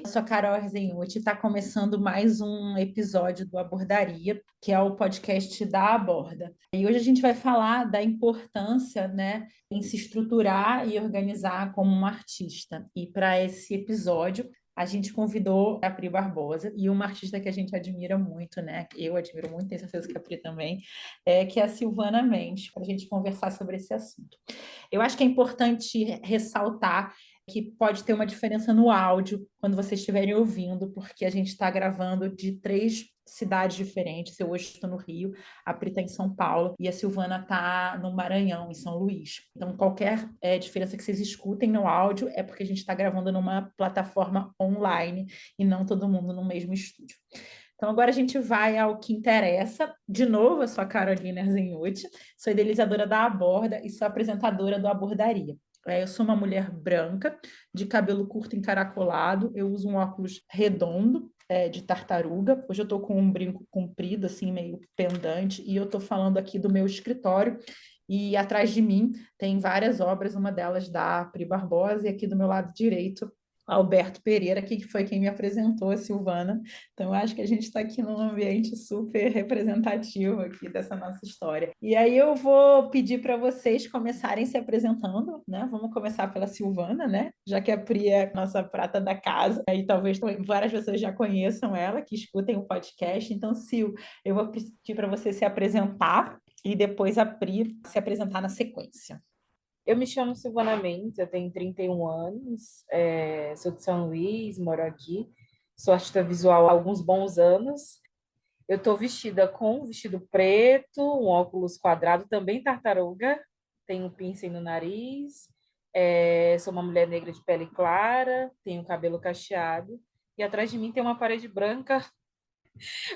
Eu sou a Carol Arzenhuti, está começando mais um episódio do Abordaria, que é o podcast da Aborda. E hoje a gente vai falar da importância, né, em se estruturar e organizar como um artista. E para esse episódio, a gente convidou a Pri Barbosa e uma artista que a gente admira muito, né? Eu admiro muito, tenho certeza que a Pri também, que é a Silvana Mendes, para a gente conversar sobre esse assunto. Eu acho que é importante ressaltar que pode ter uma diferença no áudio quando vocês estiverem ouvindo, porque a gente está gravando de 3 cidades diferentes. Eu hoje estou no Rio, a Pri está em São Paulo e a Silvana está no Maranhão, em São Luís. Então, qualquer diferença que vocês escutem no áudio é porque a gente está gravando numa plataforma online e não todo mundo no mesmo estúdio. Então, agora a gente vai ao que interessa. De novo, eu sou a Carolina Arzenhuti, sou idealizadora da Aborda e sou apresentadora do Abordaria. Eu sou uma mulher branca, de cabelo curto encaracolado, eu uso um óculos redondo, de tartaruga. Hoje eu estou com um brinco comprido, assim, meio pendante, e eu estou falando aqui do meu escritório. E atrás de mim tem várias obras, uma delas da Pri Barbosa, e aqui do meu lado direito Alberto Pereira, que foi quem me apresentou a Silvana. Então, eu acho que a gente está aqui num ambiente super representativo aqui dessa nossa história. E aí eu vou pedir para vocês começarem se apresentando, né? Vamos começar pela Silvana, né? Já que a Pri é a nossa prata da casa, e talvez várias pessoas já conheçam ela, que escutem o podcast. Então, Sil, eu vou pedir para você se apresentar e depois a Pri se apresentar na sequência. Eu me chamo Silvana Mendes, eu tenho 31 anos, sou de São Luís, moro aqui, sou artista visual há alguns bons anos. Eu estou vestida com um vestido preto, um óculos quadrado, também tartaruga, tenho um piercing no nariz, sou uma mulher negra de pele clara, tenho cabelo cacheado, e atrás de mim tem uma parede branca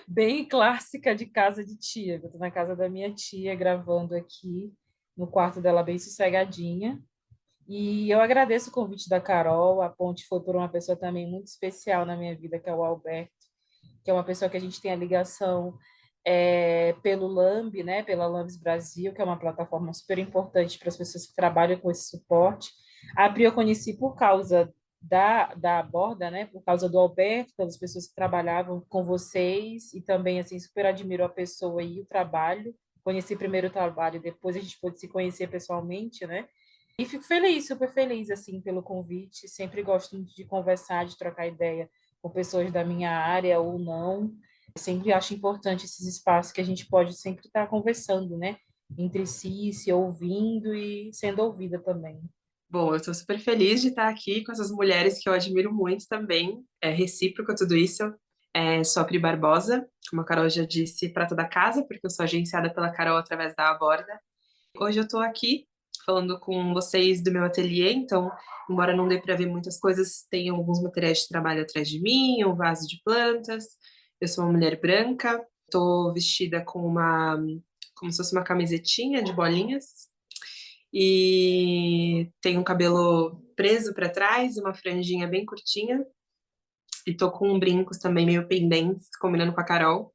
bem clássica de casa de tia. Eu estou na casa da minha tia, gravando aqui, no quarto dela bem sossegadinha. E eu agradeço o convite da Carol. A ponte foi por uma pessoa também muito especial na minha vida, que é o Alberto, que é uma pessoa que a gente tem a ligação pelo Lamb, né, pela Lambs Brasil, que é uma plataforma super importante para as pessoas que trabalham com esse suporte. A Pri eu conheci por causa da Aborda, né, por causa do Alberto, pelas pessoas que trabalhavam com vocês, e também, assim, super admiro a pessoa e o trabalho. Conheci primeiro o trabalho, depois a gente pôde se conhecer pessoalmente, né? E fico feliz, super feliz, assim, pelo convite. Sempre gosto muito de conversar, de trocar ideia com pessoas da minha área ou não. Sempre acho importante esses espaços que a gente pode sempre estar conversando, né? Entre si, se ouvindo e sendo ouvida também. Bom, eu estou super feliz de estar aqui com essas mulheres que eu admiro muito também. É recíproco tudo isso. Sou a Pri Barbosa, como a Carol já disse, prata da casa, porque eu sou agenciada pela Carol através da Aborda. Hoje eu estou aqui falando com vocês do meu ateliê, então, embora não dê para ver muitas coisas, tem alguns materiais de trabalho atrás de mim, um vaso de plantas. Eu sou uma mulher branca, estou vestida com como se fosse uma camisetinha de bolinhas e tenho um cabelo preso para trás, uma franjinha bem curtinha e tô com brincos também meio pendentes, combinando com a Carol.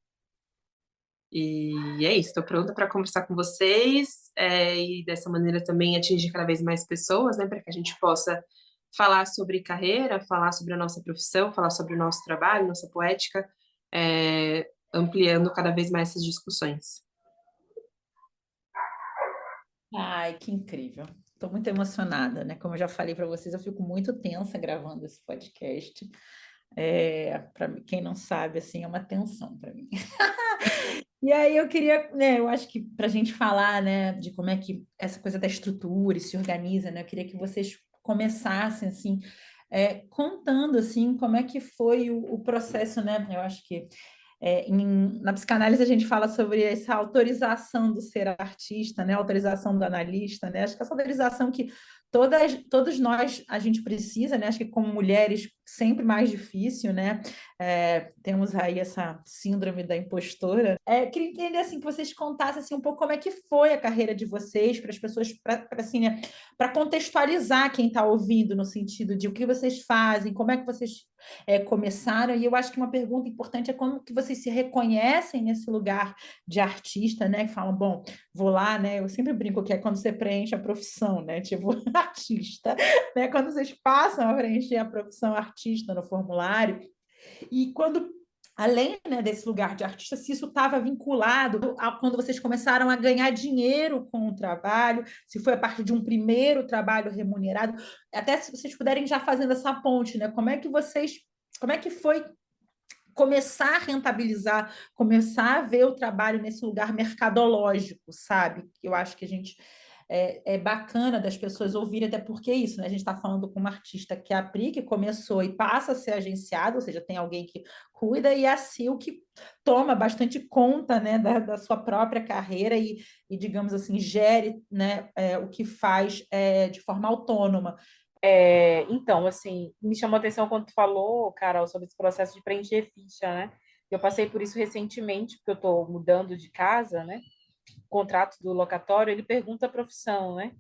E é isso, estou pronta para conversar com vocês, e dessa maneira também atingir cada vez mais pessoas, né, para que a gente possa falar sobre carreira, falar sobre a nossa profissão, falar sobre o nosso trabalho, nossa poética, ampliando cada vez mais essas discussões. Ai, que incrível. Estou muito emocionada, né? Como eu já falei para vocês, eu fico muito tensa gravando esse podcast. Para quem não sabe, assim, é uma tensão para mim. E aí eu queria, né, eu acho que para a gente falar, né, de como é que essa coisa da estrutura e se organiza, né, eu queria que vocês começassem, assim, contando, assim, como é que foi o processo, né? Eu acho que na psicanálise a gente fala sobre essa autorização do ser artista, né? Autorização do analista, né? Acho que essa autorização que todos nós a gente precisa, né? Acho que como mulheres sempre mais difícil, né? Temos aí essa síndrome da impostora. Queria entender assim que vocês contassem assim, um pouco como é que foi a carreira de vocês para as pessoas, para assim, né? Para contextualizar quem está ouvindo no sentido de o que vocês fazem, como é que vocês começaram, e eu acho que uma pergunta importante é como que vocês se reconhecem nesse lugar de artista, né? Que falam, bom, vou lá, né? Eu sempre brinco que é quando você preenche a profissão, né? Tipo, artista, né? Quando vocês passam a preencher a profissão artista no formulário, e quando, além, né, desse lugar de artista, se isso estava vinculado a quando vocês começaram a ganhar dinheiro com o trabalho, se foi a partir de um primeiro trabalho remunerado, até se vocês puderem já fazendo essa ponte, né? Como é que foi começar a rentabilizar, começar a ver o trabalho nesse lugar mercadológico, sabe? Eu acho que a gente é bacana das pessoas ouvirem, até porque é isso, né? A gente está falando com uma artista que é a Pri, que começou e passa a ser agenciada, ou seja, tem alguém que cuida, e a Sil, que toma bastante conta, né, da sua própria carreira e, digamos assim, gere, né, o que faz de forma autônoma. Então, assim, me chamou a atenção quando tu falou, Carol, sobre esse processo de preencher ficha, né? Eu passei por isso recentemente, porque eu estou mudando de casa, né? O contrato do locatório, ele pergunta a profissão, né?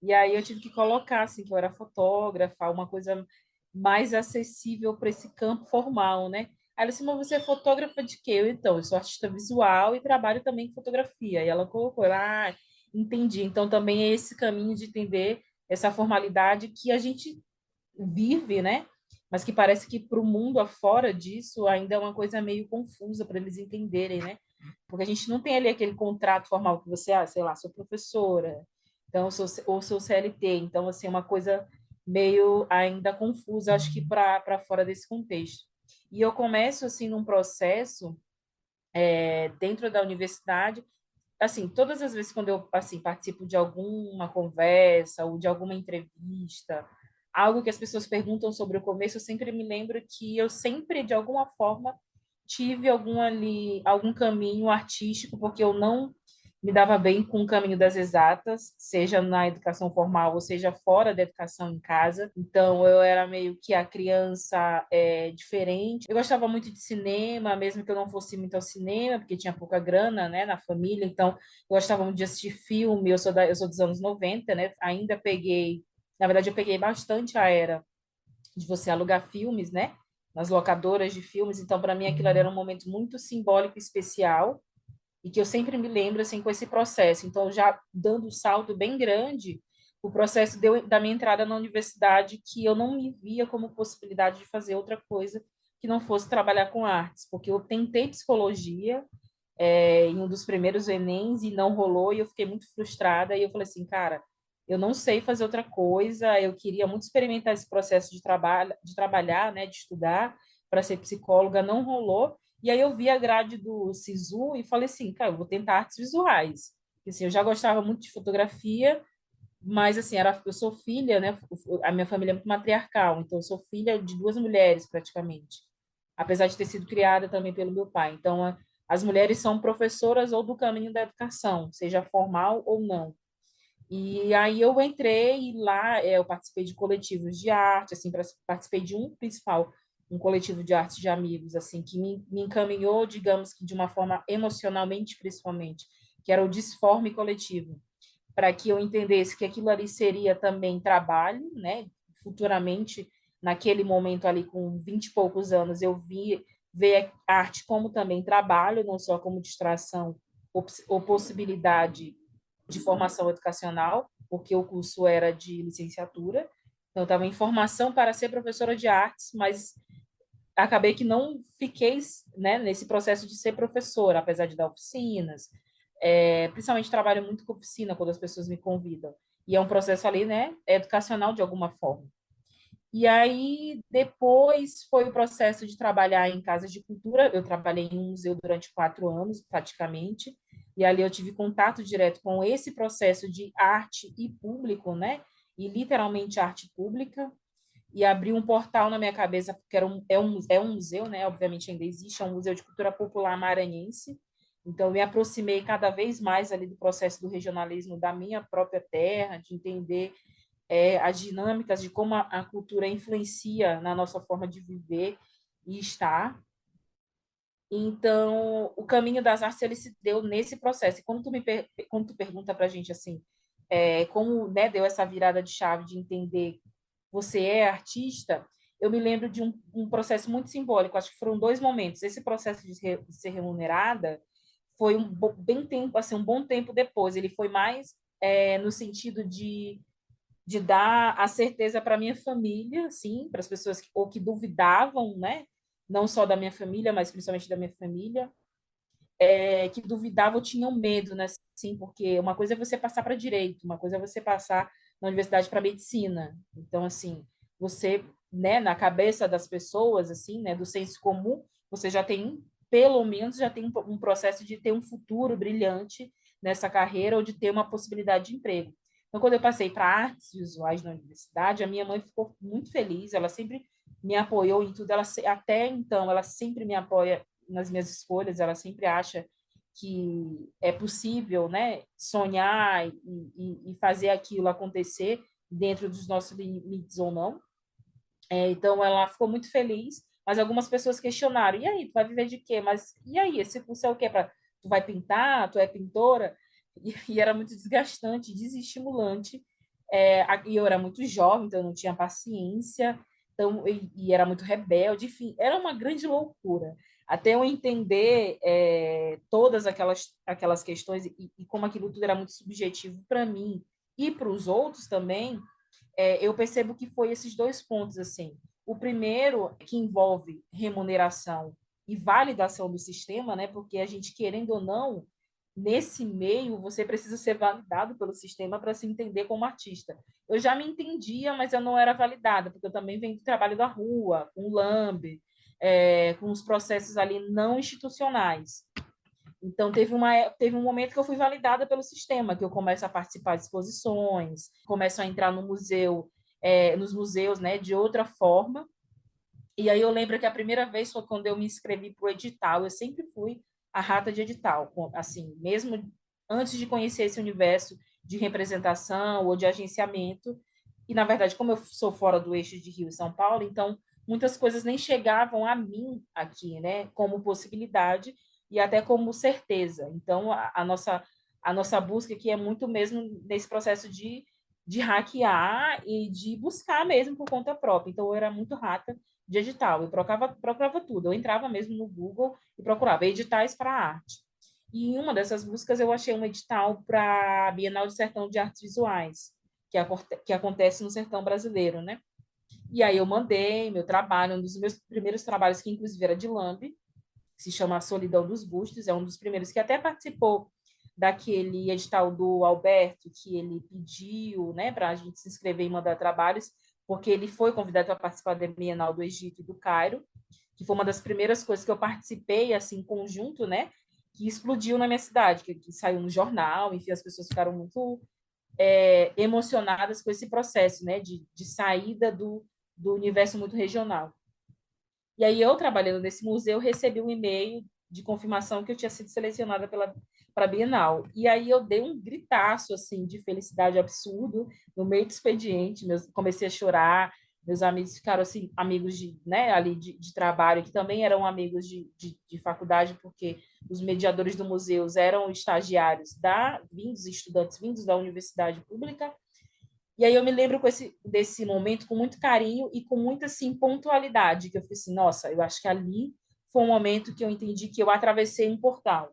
E aí eu tive que colocar, assim, que eu era fotógrafa, uma coisa mais acessível para esse campo formal, né? Aí ela disse, mas você é fotógrafa de quê? Então, eu sou artista visual e trabalho também com fotografia. E ela colocou, entendi. Então, também é esse caminho de entender essa formalidade que a gente vive, né? Mas que parece que para o mundo afora disso ainda é uma coisa meio confusa para eles entenderem, né? Porque a gente não tem ali aquele contrato formal que você, sei lá, sou professora, então sou CLT, então assim, é uma coisa meio ainda confusa, acho que para fora desse contexto. E eu começo assim num processo dentro da universidade, assim, todas as vezes quando eu assim participo de alguma conversa ou de alguma entrevista, algo que as pessoas perguntam sobre o começo, eu sempre me lembro que eu sempre de alguma forma tive algum caminho artístico, porque eu não me dava bem com o caminho das exatas, seja na educação formal ou seja fora da educação em casa. Então eu era meio que a criança diferente. Eu gostava muito de cinema, mesmo que eu não fosse muito ao cinema, porque tinha pouca grana, né, na família. Então eu gostava muito de assistir filme. Eu sou dos anos 90, né? Ainda peguei, na verdade eu peguei bastante a era de você alugar filmes, né? Nas locadoras de filmes. Então, para mim, aquilo ali era um momento muito simbólico e especial e que eu sempre me lembro assim com esse processo. Então, já dando um salto bem grande, o processo da minha entrada na universidade, que eu não me via como possibilidade de fazer outra coisa que não fosse trabalhar com artes, porque eu tentei psicologia em um dos primeiros Enems e não rolou, e eu fiquei muito frustrada, e eu falei assim, cara, eu não sei fazer outra coisa, eu queria muito experimentar esse processo de trabalhar, né, de estudar para ser psicóloga, não rolou, e aí eu vi a grade do SISU e falei assim, cara, eu vou tentar artes visuais, porque, assim, eu já gostava muito de fotografia, mas assim, eu sou filha, né, a minha família é muito matriarcal, então eu sou filha de duas mulheres praticamente, apesar de ter sido criada também pelo meu pai, então as mulheres são professoras ou do caminho da educação, seja formal ou não. E aí eu entrei e lá eu participei de coletivos de arte, assim, participei de um principal, um coletivo de arte de amigos, assim, que me encaminhou, digamos que de uma forma emocionalmente, principalmente, que era o Disforme Coletivo, para que eu entendesse que aquilo ali seria também trabalho, né? Futuramente, naquele momento ali com 20 e poucos anos, eu vi ver a arte como também trabalho, não só como distração ou possibilidade de formação educacional, porque o curso era de licenciatura. Então, eu estava em formação para ser professora de artes, mas acabei que não fiquei, né, nesse processo de ser professora, apesar de dar oficinas. Principalmente trabalho muito com oficina quando as pessoas me convidam. E é um processo ali, né, educacional de alguma forma. E aí, depois foi o processo de trabalhar em casas de cultura. Eu trabalhei em um museu durante 4 anos, praticamente. E ali eu tive contato direto com esse processo de arte e público, né? E literalmente arte pública. E abriu um portal na minha cabeça, porque é um museu, né? Obviamente ainda existe, é um museu de cultura popular maranhense. Então, eu me aproximei cada vez mais ali do processo do regionalismo da minha própria terra, de entender as dinâmicas de como a cultura influencia na nossa forma de viver e estar. Então, o caminho das artes ele se deu nesse processo. E quando tu pergunta para a gente assim, como, né, deu essa virada de chave de entender você é artista, eu me lembro de um processo muito simbólico. Acho que foram 2 momentos. Esse processo de ser remunerada foi bem tempo, assim, um bom tempo depois. Ele foi mais no sentido de de dar a certeza para minha família, sim, para as pessoas que duvidavam, né? Não só da minha família, mas principalmente da minha família, que duvidavam ou tinham medo, né? Sim, porque uma coisa é você passar para direito, uma coisa é você passar na universidade para medicina. Então, assim, você, né, na cabeça das pessoas, assim, né, do senso comum, você já tem, pelo menos, já tem um processo de ter um futuro brilhante nessa carreira ou de ter uma possibilidade de emprego. Então, quando eu passei para artes visuais na universidade, a minha mãe ficou muito feliz, ela sempre me apoiou em tudo, até então, ela sempre me apoia nas minhas escolhas, ela sempre acha que é possível, né, sonhar e fazer aquilo acontecer dentro dos nossos limites ou não. Então, ela ficou muito feliz, mas algumas pessoas questionaram, e aí, tu vai viver de quê? Mas, e aí, esse curso é o quê? Tu vai pintar? Tu é pintora? E era muito desgastante, desestimulante, e eu era muito jovem, então eu não tinha paciência, então, e era muito rebelde, enfim, era uma grande loucura. Até eu entender todas aquelas questões e como aquilo tudo era muito subjetivo para mim e para os outros também, eu percebo que foi esses dois pontos, assim. O primeiro, que envolve remuneração e validação do sistema, né? Porque a gente, querendo ou não, nesse meio, você precisa ser validado pelo sistema para se entender como artista. Eu já me entendia, mas eu não era validada, porque eu também venho do trabalho da rua, com o LAMB, com os processos ali não institucionais. Então, teve um momento que eu fui validada pelo sistema, que eu começo a participar de exposições, começo a entrar no museu, nos museus, né, de outra forma. E aí eu lembro que a primeira vez foi quando eu me inscrevi para o edital. Eu sempre fui a rata de edital, assim, mesmo antes de conhecer esse universo de representação ou de agenciamento. E, na verdade, como eu sou fora do eixo de Rio e São Paulo, então muitas coisas nem chegavam a mim aqui, né, como possibilidade e até como certeza. Então, a nossa busca aqui é muito mesmo nesse processo de hackear e de buscar mesmo por conta própria. Então, eu era muito rata de edital, eu procurava tudo. Eu entrava mesmo no Google e procurava editais para arte. E em uma dessas buscas eu achei um edital para a Bienal de Sertão de Artes Visuais, que acontece no sertão brasileiro, né? E aí eu mandei meu trabalho, um dos meus primeiros trabalhos, que inclusive era de Lambe, que se chama A Solidão dos Bustos, é um dos primeiros que até participou daquele edital do Alberto, que ele pediu, né, para a gente se inscrever e mandar trabalhos, porque ele foi convidado para participar da Bienal do Egito e do Cairo, que foi uma das primeiras coisas que eu participei, assim, em conjunto, né, que explodiu na minha cidade, que saiu no jornal, enfim, as pessoas ficaram muito emocionadas com esse processo, né, de saída do universo muito regional. E aí eu, trabalhando nesse museu, recebi um e-mail de confirmação que eu tinha sido selecionada para a Bienal. E aí eu dei um gritaço, assim, de felicidade absurdo no meio do expediente, comecei a chorar, meus amigos ficaram, assim, amigos né, ali de trabalho, que também eram amigos de faculdade, porque os mediadores do museu eram estagiários estudantes vindos da universidade pública. E aí eu me lembro desse momento com muito carinho e com muita, assim, pontualidade, que eu falei assim, nossa, eu acho que ali foi um momento que eu entendi que eu atravessei um portal,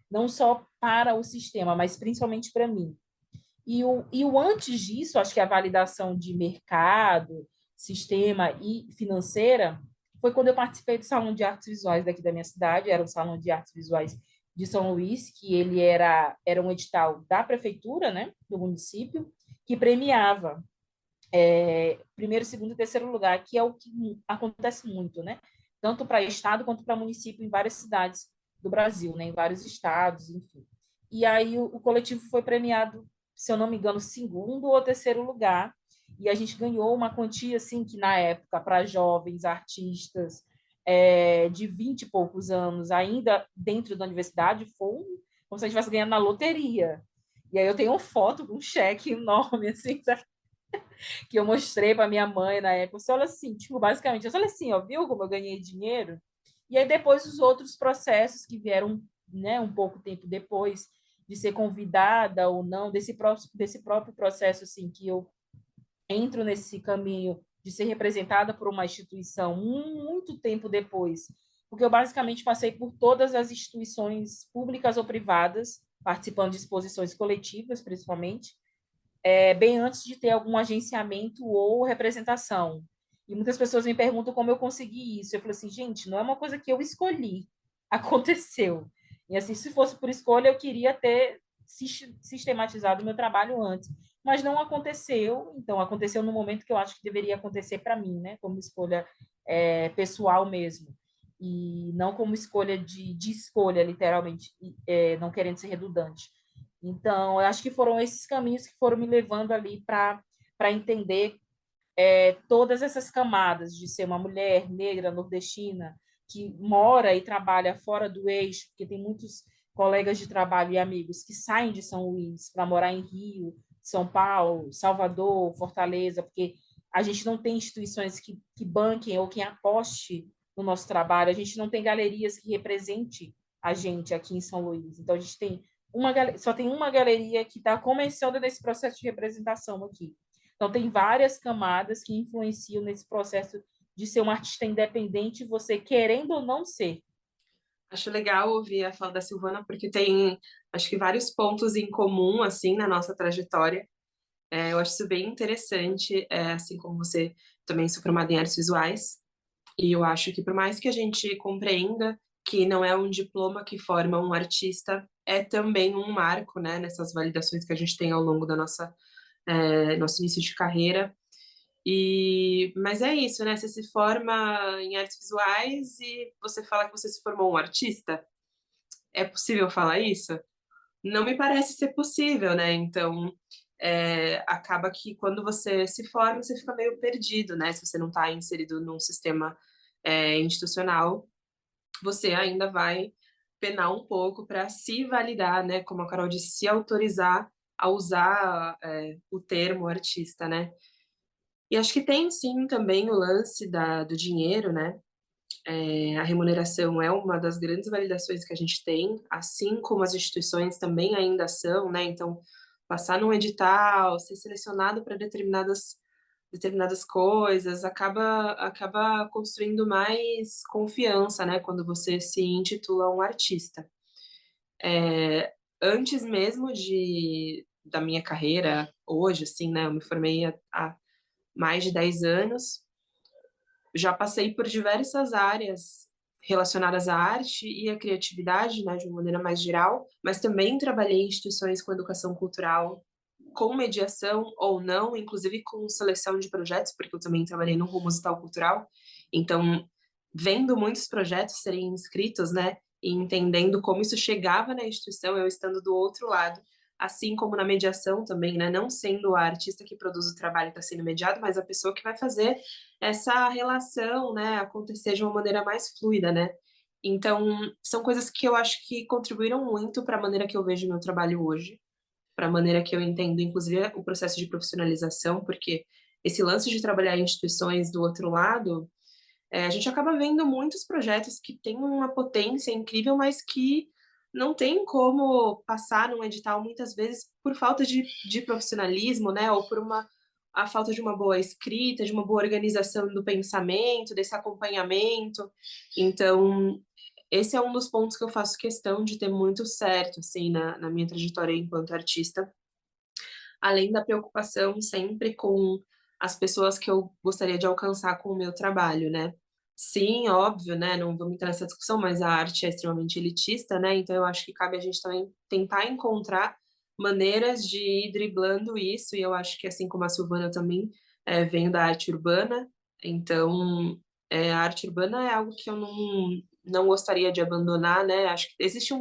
não só para o sistema, mas principalmente para mim. E o antes disso, acho que a validação de mercado, sistema e financeira, foi quando eu participei do Salão de Artes Visuais daqui da minha cidade, era o Salão de Artes Visuais de São Luís, que ele era um edital da prefeitura, né, do município, que premiava primeiro, segundo e terceiro lugar, que é o que acontece muito, né? Tanto para estado quanto para município em várias cidades do Brasil, né? Em vários estados, enfim. E aí o coletivo foi premiado, se eu não me engano, segundo ou terceiro lugar, e a gente ganhou uma quantia, assim, que na época, para jovens artistas de 20 e poucos anos, ainda dentro da universidade, foi como se a gente estivesse ganhando na loteria. E aí eu tenho uma foto com um cheque enorme, assim, que eu mostrei para minha mãe na época. Você olha assim, tipo, basicamente, olha assim, ó, viu como eu ganhei dinheiro? E aí depois os outros processos que vieram, né, um pouco tempo depois de ser convidada ou não, desse próprio processo, assim, que eu entro nesse caminho de ser representada por uma instituição muito tempo depois, porque eu basicamente passei por todas as instituições públicas ou privadas, participando de exposições coletivas, principalmente, bem antes de ter algum agenciamento ou representação. E muitas pessoas me perguntam como eu consegui isso. Eu falo assim, gente, não é uma coisa que eu escolhi, aconteceu. E assim, se fosse por escolha, eu queria ter sistematizado o meu trabalho antes. Mas não aconteceu, então aconteceu no momento que eu acho que deveria acontecer para mim, né? Como escolha pessoal mesmo. E não como escolha de escolha, literalmente, não querendo ser redundante. Então, eu acho que foram esses caminhos que foram me levando ali para entender todas essas camadas de ser uma mulher negra, nordestina, que mora e trabalha fora do eixo, porque tem muitos colegas de trabalho e amigos que saem de São Luís para morar em Rio, São Paulo, Salvador, Fortaleza, porque a gente não tem instituições que banquem ou que aposte no nosso trabalho, a gente não tem galerias que represente a gente aqui em São Luís. Então, a gente tem só tem uma galeria que está começando nesse processo de representação aqui. Então, tem várias camadas que influenciam nesse processo de ser um artista independente, você querendo ou não ser. Acho legal ouvir a fala da Silvana, porque tem, acho que vários pontos em comum, assim, na nossa trajetória. Eu acho isso bem interessante, assim como você também sou formada em artes visuais, e eu acho que por mais que a gente compreenda que não é um diploma que forma um artista, é também um marco, né, nessas validações que a gente tem ao longo da nosso início de carreira. Mas é isso, né? Você se forma em artes visuais e você fala que você se formou um artista? É possível falar isso? Não me parece ser possível, né? Então, acaba que quando você se forma, você fica meio perdido, né? Se você não está inserido num sistema, institucional, você ainda vai penar um pouco para se validar, né? Como a Carol disse, se autorizar a usar, o termo artista, né? E acho que tem sim também o lance do dinheiro, né? A remuneração é uma das grandes validações que a gente tem, assim como as instituições também ainda são, né? Então, passar num edital, ser selecionado para determinadas coisas, acaba construindo mais confiança, né? Quando você se intitula um artista. Antes mesmo da minha carreira, hoje, assim, né? Eu me formei há mais de 10 anos, já passei por diversas áreas relacionadas à arte e à criatividade, né, de uma maneira mais geral, mas também trabalhei em instituições com educação cultural, com mediação ou não, inclusive com seleção de projetos, porque eu também trabalhei no rumo musical cultural. Então, vendo muitos projetos serem inscritos, né, e entendendo como isso chegava na instituição, eu estando do outro lado, assim como na mediação também, né, não sendo a artista que produz o trabalho que está sendo mediado, mas a pessoa que vai fazer essa relação, né, acontecer de uma maneira mais fluida, né. Então, são coisas que eu acho que contribuíram muito para a maneira que eu vejo meu trabalho hoje, para a maneira que eu entendo, inclusive, o processo de profissionalização, porque esse lance de trabalhar em instituições do outro lado, a gente acaba vendo muitos projetos que têm uma potência incrível, mas que não tem como passar num edital muitas vezes por falta de profissionalismo, né? Ou por a falta de uma boa escrita, de uma boa organização do pensamento, desse acompanhamento. Então, esse é um dos pontos que eu faço questão de ter muito certo, assim, na minha trajetória enquanto artista, além da preocupação sempre com as pessoas que eu gostaria de alcançar com o meu trabalho, né? Sim, óbvio, né? Não vamos entrar nessa discussão, mas a arte é extremamente elitista, né? Então eu acho que cabe a gente também tentar encontrar maneiras de ir driblando isso, e eu acho que assim como a Silvana também venho da arte urbana, então a arte urbana é algo que eu não gostaria de abandonar, né? Acho que existe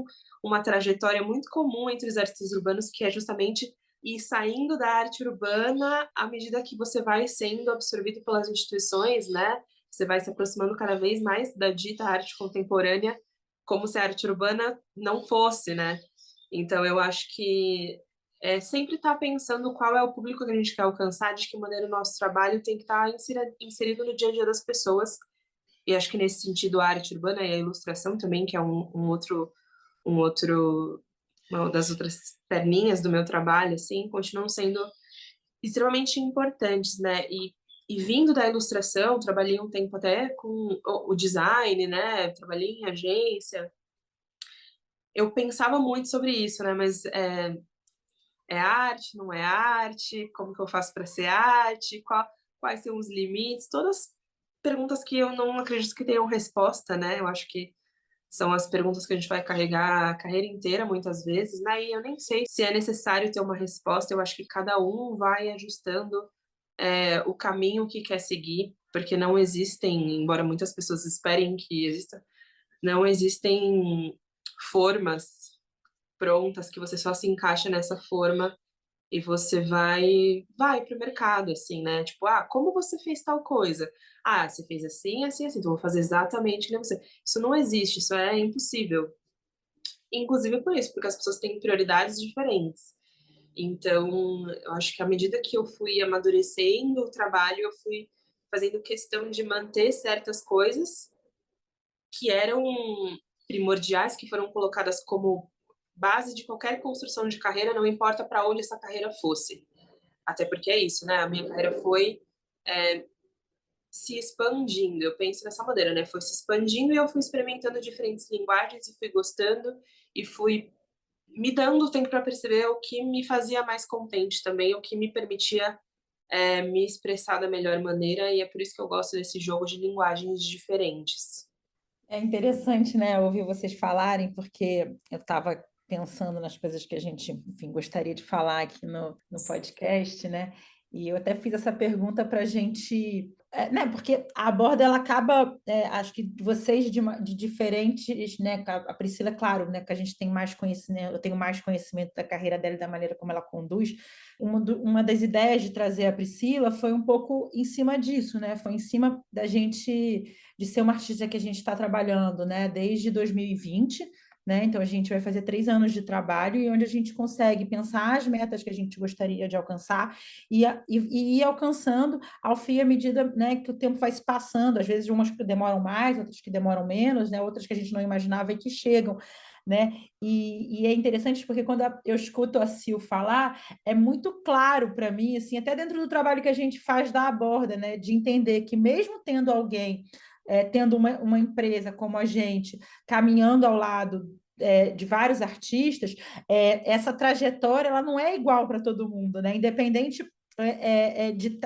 uma trajetória muito comum entre os artistas urbanos que é justamente ir saindo da arte urbana à medida que você vai sendo absorvido pelas instituições, né? Você vai se aproximando cada vez mais da dita arte contemporânea, como se a arte urbana não fosse, né? Então, eu acho que sempre estar pensando qual é o público que a gente quer alcançar, de que maneira o nosso trabalho tem que estar inserido no dia a dia das pessoas. E acho que nesse sentido a arte urbana e a ilustração também, que é um outro, uma das outras perninhas do meu trabalho, assim, continuam sendo extremamente importantes, né? E vindo da ilustração, trabalhei um tempo até com o design, né? Trabalhei em agência. Eu pensava muito sobre isso, né? Mas É arte, não é arte? Como que eu faço para ser arte? Quais são os limites? Todas perguntas que eu não acredito que tenham resposta, né? Eu acho que são as perguntas que a gente vai carregar a carreira inteira, muitas vezes, né? E eu nem sei se é necessário ter uma resposta, eu acho que cada um vai ajustando o caminho que quer seguir, porque não existem, embora muitas pessoas esperem que exista, não existem formas prontas que você só se encaixa nessa forma e você vai para o mercado, assim, né? Tipo, como você fez tal coisa? Você fez assim, assim, assim, então eu vou fazer exatamente que nem você. Isso não existe, isso é impossível. Inclusive por isso, porque as pessoas têm prioridades diferentes. Então, eu acho que à medida que eu fui amadurecendo o trabalho, eu fui fazendo questão de manter certas coisas que eram primordiais, que foram colocadas como base de qualquer construção de carreira, não importa para onde essa carreira fosse. Até porque é isso, né? A minha carreira foi se expandindo. Eu penso dessa maneira, né? Foi se expandindo e eu fui experimentando diferentes linguagens e fui gostando e fui me dando tempo para perceber o que me fazia mais contente também, o que me permitia me expressar da melhor maneira, e é por isso que eu gosto desse jogo de linguagens diferentes. É interessante, né, ouvir vocês falarem, porque eu estava pensando nas coisas que a gente, enfim, gostaria de falar aqui no podcast, né? E eu até fiz essa pergunta para a gente, né? Porque a Borda ela acaba, acho que vocês de diferentes, né? A Priscila, claro, né? Que a gente tem mais conhecimento, eu tenho mais conhecimento da carreira dela e da maneira como ela conduz. Uma das ideias de trazer a Priscila foi um pouco em cima disso, né? Foi em cima da gente de ser uma artista que a gente está trabalhando, né, desde 2020, né? Então a gente vai fazer 3 anos de trabalho e onde a gente consegue pensar as metas que a gente gostaria de alcançar e ir alcançando ao fim à medida, né, que o tempo vai se passando. Às vezes umas que demoram mais, outras que demoram menos, né? Outras que a gente não imaginava e que chegam. Né? E é interessante porque quando eu escuto a Sil falar, é muito claro para mim, assim, até dentro do trabalho que a gente faz da Aborda, né, de entender que mesmo tendo alguém tendo uma empresa como a gente caminhando ao lado de vários artistas, essa trajetória ela não é igual para todo mundo, né? Independente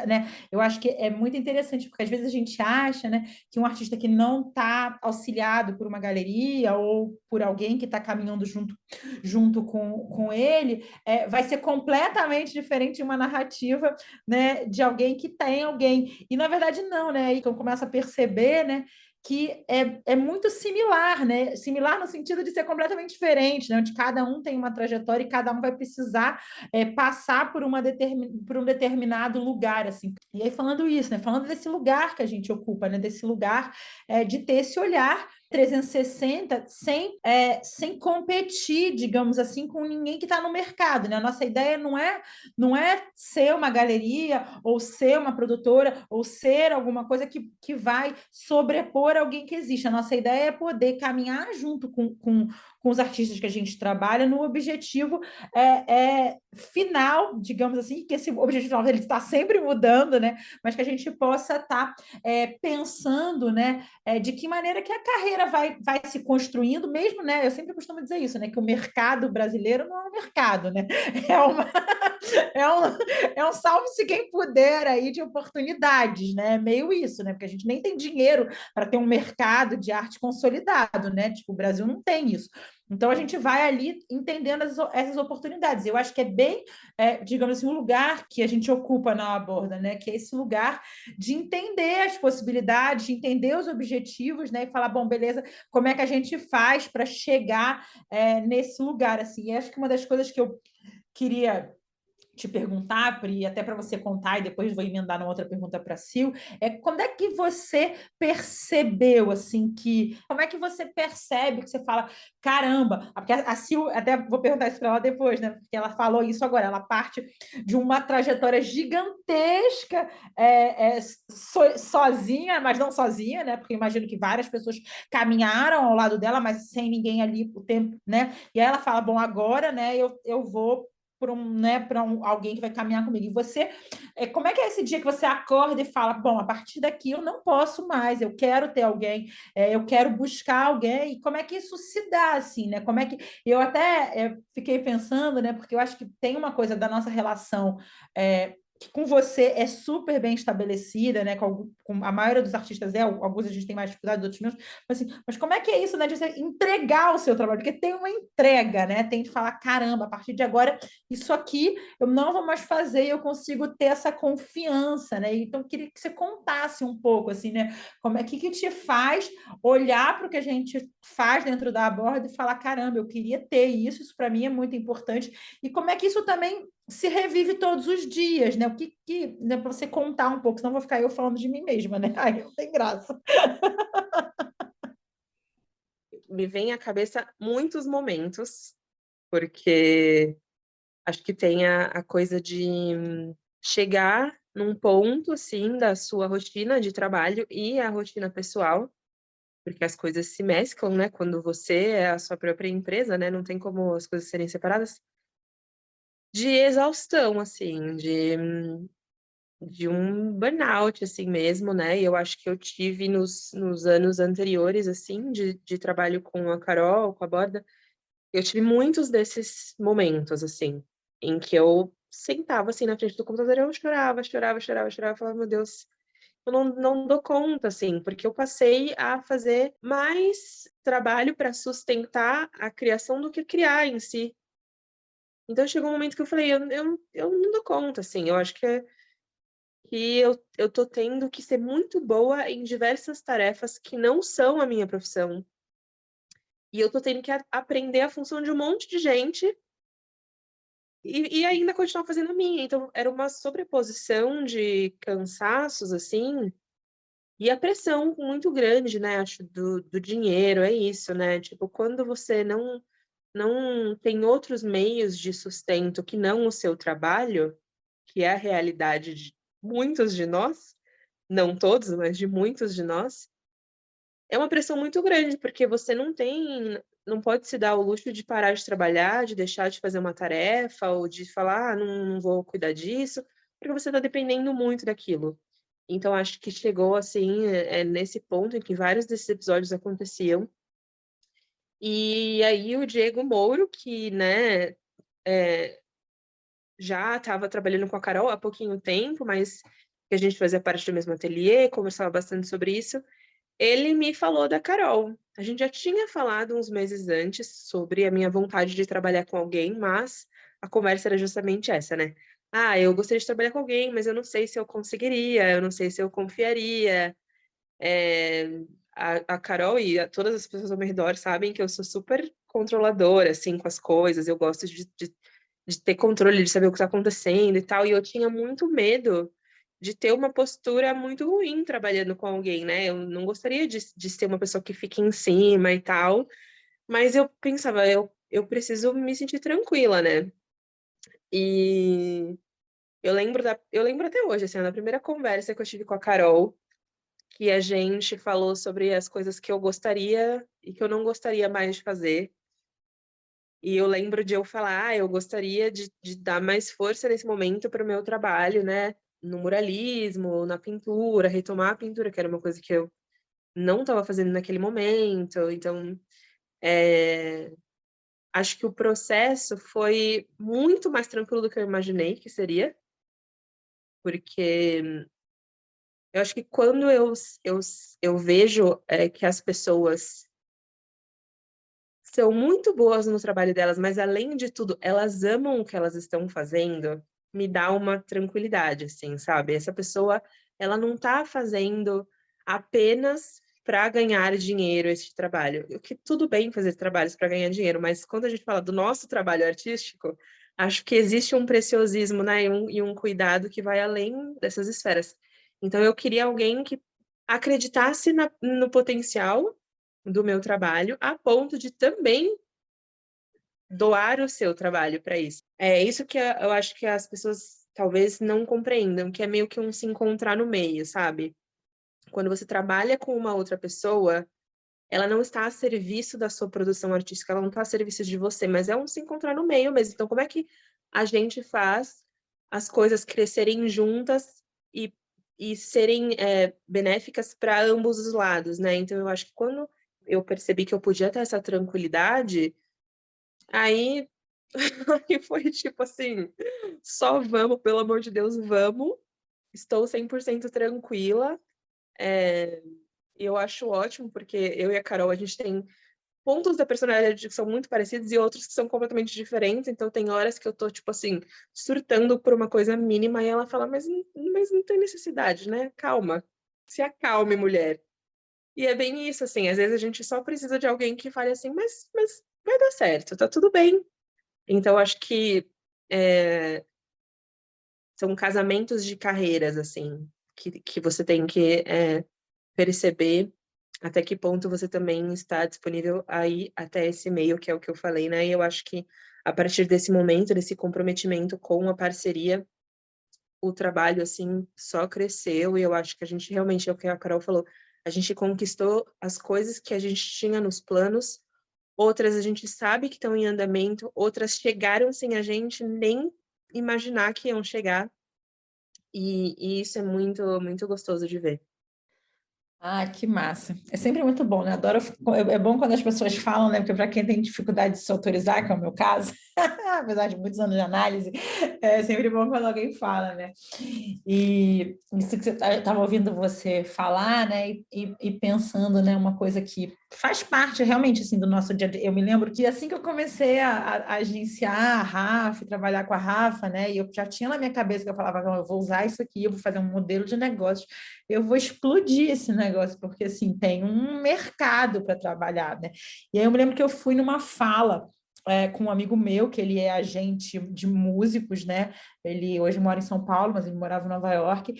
né? Eu acho que é muito interessante, porque às vezes a gente acha, né, que um artista que não está auxiliado por uma galeria ou por alguém que está caminhando junto com ele, vai ser completamente diferente de uma narrativa, né, de alguém que tem alguém. E na verdade não, né? Então começa a perceber, né, que é muito similar, né? Similar no sentido de ser completamente diferente, né? Onde cada um tem uma trajetória e cada um vai precisar passar por um determinado lugar, assim. E aí falando isso, né? Falando desse lugar que a gente ocupa, né? Desse lugar de ter esse olhar 360 sem competir, digamos assim, com ninguém que está no mercado, né? A nossa ideia não é ser uma galeria ou ser uma produtora ou ser alguma coisa que vai sobrepor alguém que existe. A nossa ideia é poder caminhar junto com os artistas que a gente trabalha no objetivo final, digamos assim, que esse objetivo final ele está sempre mudando, né? Mas que a gente possa estar pensando, né, de que maneira que a carreira vai se construindo, mesmo, né? Eu sempre costumo dizer isso, né? Que o mercado brasileiro não é um mercado, né? É, uma, é um salve-se quem puder aí de oportunidades, né? É meio isso, né? Porque a gente nem tem dinheiro para ter um mercado de arte consolidado, né? Tipo, o Brasil não tem isso. Então a gente vai ali entendendo essas oportunidades. Eu acho que é bem, digamos assim, um lugar que a gente ocupa na Aborda, né? Que é esse lugar de entender as possibilidades, de entender os objetivos, né? E falar, bom, beleza, como é que a gente faz para chegar nesse lugar, assim? E acho que uma das coisas que eu queria te perguntar, Pri, até para você contar, e depois vou emendar na outra pergunta para a Sil, quando é que você percebeu, assim, como é que você percebe que você fala, caramba, porque a Sil, até vou perguntar isso para ela depois, né, porque ela falou isso agora, ela parte de uma trajetória gigantesca, sozinha, mas não sozinha, né, porque imagino que várias pessoas caminharam ao lado dela, mas sem ninguém ali o tempo, né, e aí ela fala, bom, agora, né, eu vou alguém que vai caminhar comigo. E você, como é que é esse dia que você acorda e fala, bom, a partir daqui eu não posso mais, eu quero ter alguém, eu quero buscar alguém, e como é que isso se dá, assim, né? Como é que... Eu até fiquei pensando, né? Porque eu acho que tem uma coisa da nossa relação... que com você é super bem estabelecida, né? Com a maioria dos artistas alguns a gente tem mais dificuldade, outros menos, mas como é que é isso, né? De você entregar o seu trabalho? Porque tem uma entrega, né? Tem de falar, caramba, a partir de agora, isso aqui eu não vou mais fazer e eu consigo ter essa confiança, né? Então, eu queria que você contasse um pouco, assim, né? Como é que te faz olhar para o que a gente faz dentro da Aborda e falar, caramba, eu queria ter isso para mim é muito importante. E como é que isso também se revive todos os dias, né? Né, para você contar um pouco, senão vou ficar eu falando de mim mesma, né? Aí não tem graça. Me vem à cabeça muitos momentos, porque acho que tem a coisa de chegar num ponto, assim, da sua rotina de trabalho e a rotina pessoal, porque as coisas se mesclam, né? Quando você é a sua própria empresa, né? Não tem como as coisas serem separadas. De exaustão, assim, de um burnout, assim mesmo, né? E eu acho que eu tive nos anos anteriores, assim, de trabalho com a Carol, com a Borda, eu tive muitos desses momentos, assim, em que eu sentava, assim, na frente do computador e eu chorava, chorava, chorava, chorava, falava, meu Deus, eu não dou conta, assim, porque eu passei a fazer mais trabalho para sustentar a criação do que criar em si. Então chegou um momento que eu falei, eu não dou conta, assim, eu acho que eu tô tendo que ser muito boa em diversas tarefas que não são a minha profissão. E eu tô tendo que aprender a função de um monte de gente e ainda continuar fazendo a minha. Então era uma sobreposição de cansaços, assim, e a pressão muito grande, né, acho, do dinheiro, é isso, né? Tipo, quando você não tem outros meios de sustento que não o seu trabalho, que é a realidade de muitos de nós, não todos, mas de muitos de nós, é uma pressão muito grande, porque você não pode se dar o luxo de parar de trabalhar, de deixar de fazer uma tarefa, ou de falar: "Ah, não vou cuidar disso", porque você está dependendo muito daquilo. Então acho que chegou, assim, nesse ponto em que vários desses episódios aconteciam. E aí o Diego Mouro, que, né, já estava trabalhando com a Carol há pouquinho tempo, mas que a gente fazia parte do mesmo ateliê, conversava bastante sobre isso, ele me falou da Carol. A gente já tinha falado uns meses antes sobre a minha vontade de trabalhar com alguém, mas a conversa era justamente essa, né? Ah, eu gostaria de trabalhar com alguém, mas eu não sei se eu conseguiria, eu não sei se eu confiaria. A Carol e todas as pessoas ao meu redor sabem que eu sou super controladora, assim, com as coisas. Eu gosto de ter controle, de saber o que está acontecendo e tal. E eu tinha muito medo de ter uma postura muito ruim trabalhando com alguém, né? Eu não gostaria de ser uma pessoa que fica em cima e tal, mas eu pensava, eu preciso me sentir tranquila, né? E eu lembro até hoje, assim, na primeira conversa que eu tive com a Carol, que a gente falou sobre as coisas que eu gostaria e que eu não gostaria mais de fazer. E eu lembro de eu falar, eu gostaria de dar mais força nesse momento para o meu trabalho, né? No muralismo, na pintura, retomar a pintura, que era uma coisa que eu não estava fazendo naquele momento. Então, acho que o processo foi muito mais tranquilo do que eu imaginei que seria, porque eu acho que quando eu vejo que as pessoas são muito boas no trabalho delas, mas além de tudo, elas amam o que elas estão fazendo, me dá uma tranquilidade, assim, sabe? Essa pessoa, ela não tá fazendo apenas para ganhar dinheiro este trabalho. O que tudo bem fazer trabalhos para ganhar dinheiro, mas quando a gente fala do nosso trabalho artístico, acho que existe um preciosismo, né, e um cuidado que vai além dessas esferas. Então eu queria alguém que acreditasse no potencial do meu trabalho, a ponto de também doar o seu trabalho para isso. É isso que eu acho que as pessoas talvez não compreendam, que é meio que um se encontrar no meio, sabe? Quando você trabalha com uma outra pessoa, ela não está a serviço da sua produção artística, ela não está a serviço de você, mas é um se encontrar no meio mesmo. Então, como é que a gente faz as coisas crescerem juntas e serem benéficas para ambos os lados, né? Então, eu acho que quando eu percebi que eu podia ter essa tranquilidade, aí, aí foi tipo assim, só vamos, pelo amor de Deus, vamos. Estou 100% tranquila. E eu acho ótimo, porque eu e a Carol, a gente tem pontos da personalidade que são muito parecidos e outros que são completamente diferentes. Então, tem horas que eu tô, tipo assim, surtando por uma coisa mínima e ela fala, mas não tem necessidade, né? Calma. Se acalme, mulher. E é bem isso, assim, às vezes a gente só precisa de alguém que fale assim, mas vai dar certo, tá tudo bem. Então, acho que são casamentos de carreiras, assim, que você tem que perceber até que ponto você também está disponível aí até esse meio, que é o que eu falei, né? E eu acho que a partir desse momento, desse comprometimento com a parceria, o trabalho, assim, só cresceu, e eu acho que a gente realmente, é o que a Carol falou, a gente conquistou as coisas que a gente tinha nos planos, outras a gente sabe que estão em andamento, outras chegaram sem a gente nem imaginar que iam chegar, e isso é muito, muito gostoso de ver. Ah, que massa. É sempre muito bom, né? Adoro. É bom quando as pessoas falam, né? Porque para quem tem dificuldade de se autorizar, que é o meu caso, apesar de muitos anos de análise, é sempre bom quando alguém fala, né? E isso que eu estava ouvindo você falar, né? E pensando, né? Uma coisa que faz parte realmente assim do nosso dia a dia. Eu me lembro que assim que eu comecei a agenciar a Rafa, trabalhar com a Rafa, né? E eu já tinha na minha cabeça que eu falava, não, eu vou usar isso aqui, eu vou fazer um modelo de negócio, eu vou explodir esse negócio, porque assim tem um mercado para trabalhar, né? E aí eu me lembro que eu fui numa fala com um amigo meu, que ele é agente de músicos, né? Ele hoje mora em São Paulo, mas ele morava em Nova York.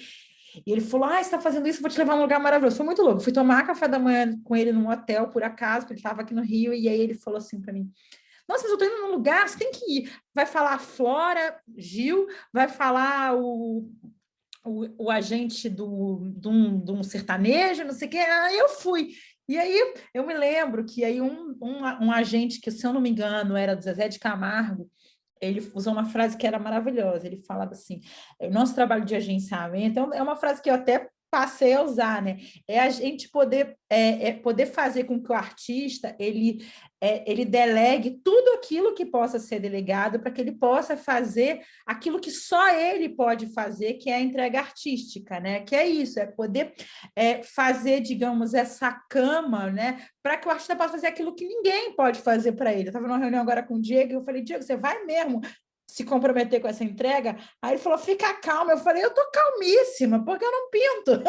E ele falou: Ah, você está fazendo isso, vou te levar a um lugar maravilhoso. Foi muito louco. Fui tomar café da manhã com ele num hotel, por acaso, porque ele estava aqui no Rio, e aí ele falou assim para mim: Nossa, mas eu estou indo num lugar, você tem que ir. Vai falar a Flora Gil, vai falar o agente de um sertanejo, não sei o quê. Aí eu fui. E aí eu me lembro que aí um agente, que se eu não me engano era do Zezé de Camargo, ele usou uma frase que era maravilhosa. Ele falava assim: o nosso trabalho de agenciamento é uma frase que eu até passei a usar, né? É a gente poder fazer com que o artista ele delegue tudo aquilo que possa ser delegado para que ele possa fazer aquilo que só ele pode fazer, que é a entrega artística, né? Que é isso, é poder fazer, digamos, essa cama, né? Para que o artista possa fazer aquilo que ninguém pode fazer para ele. Eu estava numa reunião agora com o Diego e eu falei: Diego, você vai mesmo se comprometer com essa entrega? Aí ele falou: fica calma. Eu falei: eu tô calmíssima, porque eu não pinto.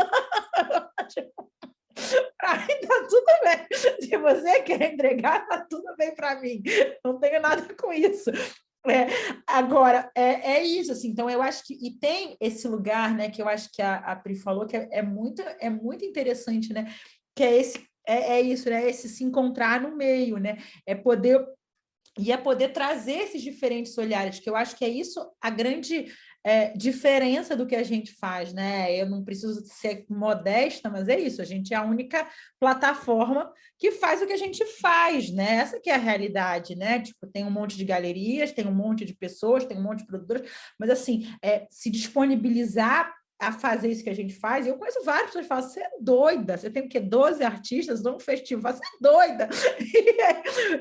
Para mim tá tudo bem. Se você quer entregar, tá tudo bem para mim. Não tenho nada com isso. Agora, isso, assim, então eu acho que, e tem esse lugar, né, que eu acho que a Pri falou, que é muito interessante, né, que é isso, né, esse se encontrar no meio, né, poder trazer esses diferentes olhares, que eu acho que é isso a grande diferença do que a gente faz, né? Eu não preciso ser modesta, mas é isso, a gente é a única plataforma que faz o que a gente faz, né? Essa que é a realidade, né? Tipo, tem um monte de galerias, tem um monte de pessoas, tem um monte de produtoras, mas assim, se disponibilizar a fazer isso que a gente faz, eu conheço várias pessoas que falam: você é doida, você tem o quê? 12 artistas num festival, você é doida.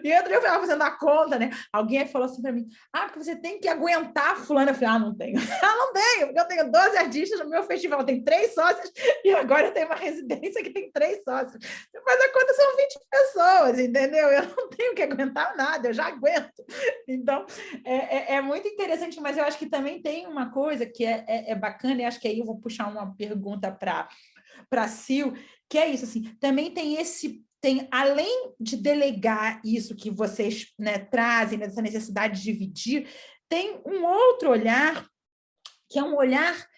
E outro dia eu estava fazendo a conta, né? Alguém falou assim para mim: porque você tem que aguentar a fulana. Eu falei: não tenho. Não tenho, porque eu tenho 12 artistas no meu festival, eu tenho 3 sócios, e agora eu tenho uma residência que tem 3 sócios. Você faz a conta, são 20 pessoas, entendeu? Eu não tenho que aguentar nada, eu já aguento. Então, é muito interessante, mas eu acho que também tem uma coisa que é bacana, e acho que aí eu vou puxar uma pergunta para a Sil, que é isso, assim, também tem, além de delegar isso que vocês, né, trazem, nessa necessidade de dividir, tem um outro olhar, que é um olhar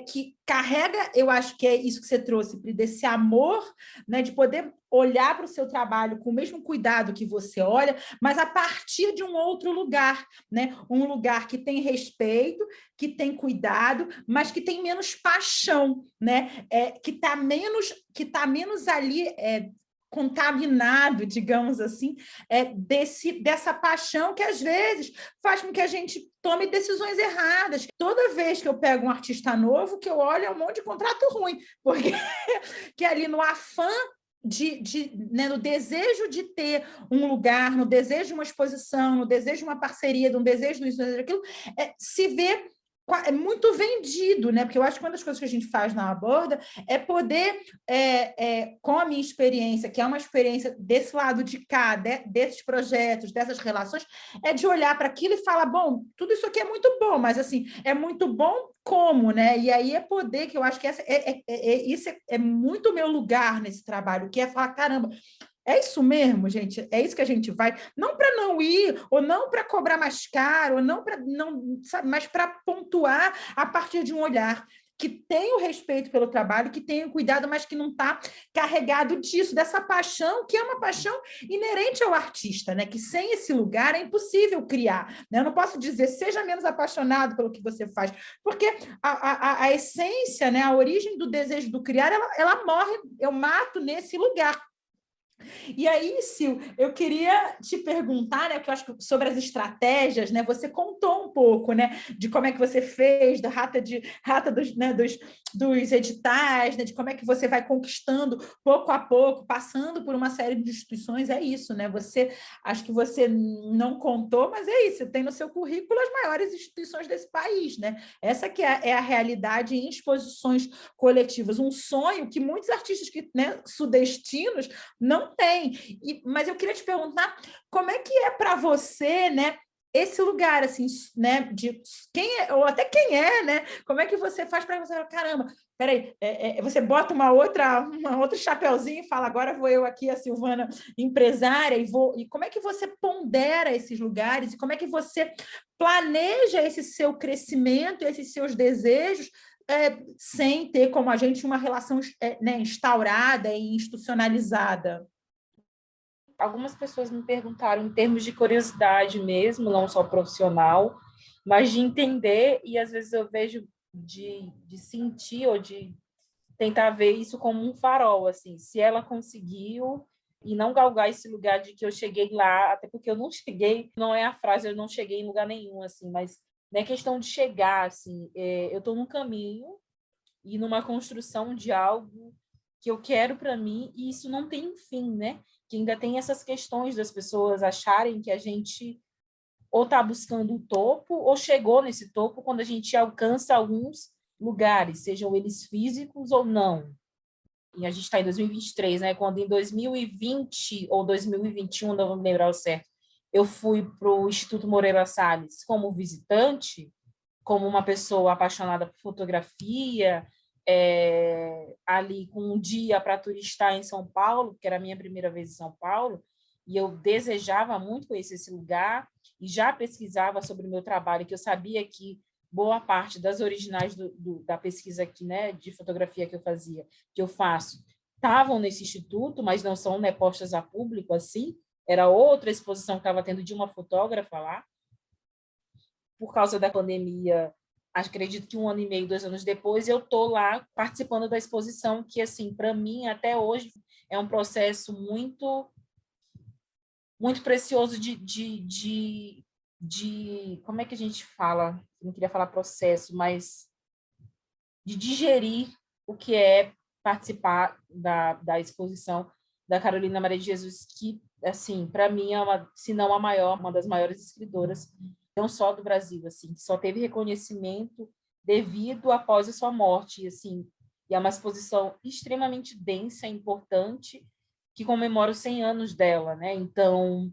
que carrega, eu acho que é isso que você trouxe, desse amor, né, de poder olhar para o seu trabalho com o mesmo cuidado que você olha, mas a partir de um outro lugar, né? Um lugar que tem respeito, que tem cuidado, mas que tem menos paixão, né? Que está menos ali contaminado, digamos assim, dessa paixão que às vezes faz com que a gente tome decisões erradas. Toda vez que eu pego um artista novo, que eu olho, é um monte de contrato ruim, porque que ali no afã né, no desejo de ter um lugar, no desejo de uma exposição, no desejo de uma parceria, no desejo disso, daquilo, se vê muito vendido, né? Porque eu acho que uma das coisas que a gente faz na Aborda é poder, com a minha experiência, que é uma experiência desse lado de cá, desses projetos, dessas relações, é de olhar para aquilo e falar, bom, tudo isso aqui é muito bom, mas assim, é muito bom como, né? E aí é poder, que eu acho que isso é muito o meu lugar nesse trabalho, que é falar, caramba, é isso mesmo, gente? É isso que a gente vai, não para não ir, ou não para cobrar mais caro, ou não para não, sabe, mas para pontuar a partir de um olhar que tem o respeito pelo trabalho, que tem o cuidado, mas que não está carregado disso, dessa paixão, que é uma paixão inerente ao artista, né? Que sem esse lugar é impossível criar. Né? Eu não posso dizer, seja menos apaixonado pelo que você faz, porque a essência, né? A origem do desejo do criar, ela morre, eu mato nesse lugar. E aí, Sil, eu queria te perguntar, né, que eu acho que sobre as estratégias, né, você contou um pouco, né, de como é que você fez, da rata dos editais, né, de como é que você vai conquistando pouco a pouco, passando por uma série de instituições, é isso, né, acho que você não contou, mas é isso, tem no seu currículo as maiores instituições desse país, né, essa que é a realidade em exposições coletivas, um sonho que muitos artistas né, sudestinos não tem. Mas eu queria te perguntar como é que é para você, né, esse lugar, assim, né, de quem é, ou até quem é, né? Como é que você faz para você falar, caramba, peraí, você bota uma outro chapeuzinho e fala, agora vou eu aqui, a Silvana, empresária, e como é que você pondera esses lugares e como é que você planeja esse seu crescimento, esses seus desejos, sem ter como a gente uma relação né, instaurada e institucionalizada? Algumas pessoas me perguntaram em termos de curiosidade mesmo, não só profissional, mas de entender, e às vezes eu vejo de sentir ou de tentar ver isso como um farol, assim, se ela conseguiu e não galgar esse lugar de que eu cheguei lá, até porque eu não cheguei, não é a frase, eu não cheguei em lugar nenhum, assim, mas não é questão de chegar, assim, eu estou num caminho e numa construção de algo que eu quero para mim, e isso não tem um fim, né? Que ainda tem essas questões das pessoas acharem que a gente ou está buscando o topo ou chegou nesse topo quando a gente alcança alguns lugares, sejam eles físicos ou não. E a gente está em 2023, né? Quando em 2020 ou 2021, não vou me lembrar o certo, eu fui para o Instituto Moreira Salles como visitante, como uma pessoa apaixonada por fotografia, ali com um dia para turistar em São Paulo, que era a minha primeira vez em São Paulo, e eu desejava muito conhecer esse lugar e já pesquisava sobre o meu trabalho, que eu sabia que boa parte das originais da pesquisa aqui, né, de fotografia que eu fazia, que eu faço, estavam nesse instituto, mas não são, né, postas a público assim. Era outra exposição que estava tendo de uma fotógrafa lá. Por causa da pandemia, acredito que 1 ano e meio, 2 anos depois, eu estou lá participando da exposição, que, assim, para mim, até hoje, é um processo muito, muito precioso de como é que a gente fala? Não queria falar processo, mas de digerir o que é participar da exposição da Carolina Maria de Jesus, que, assim, para mim, se não a maior, uma das maiores escritoras, não só do Brasil, assim, que só teve reconhecimento devido após a sua morte, e, assim, e é uma exposição extremamente densa, importante, que comemora os 100 anos dela, né? Então,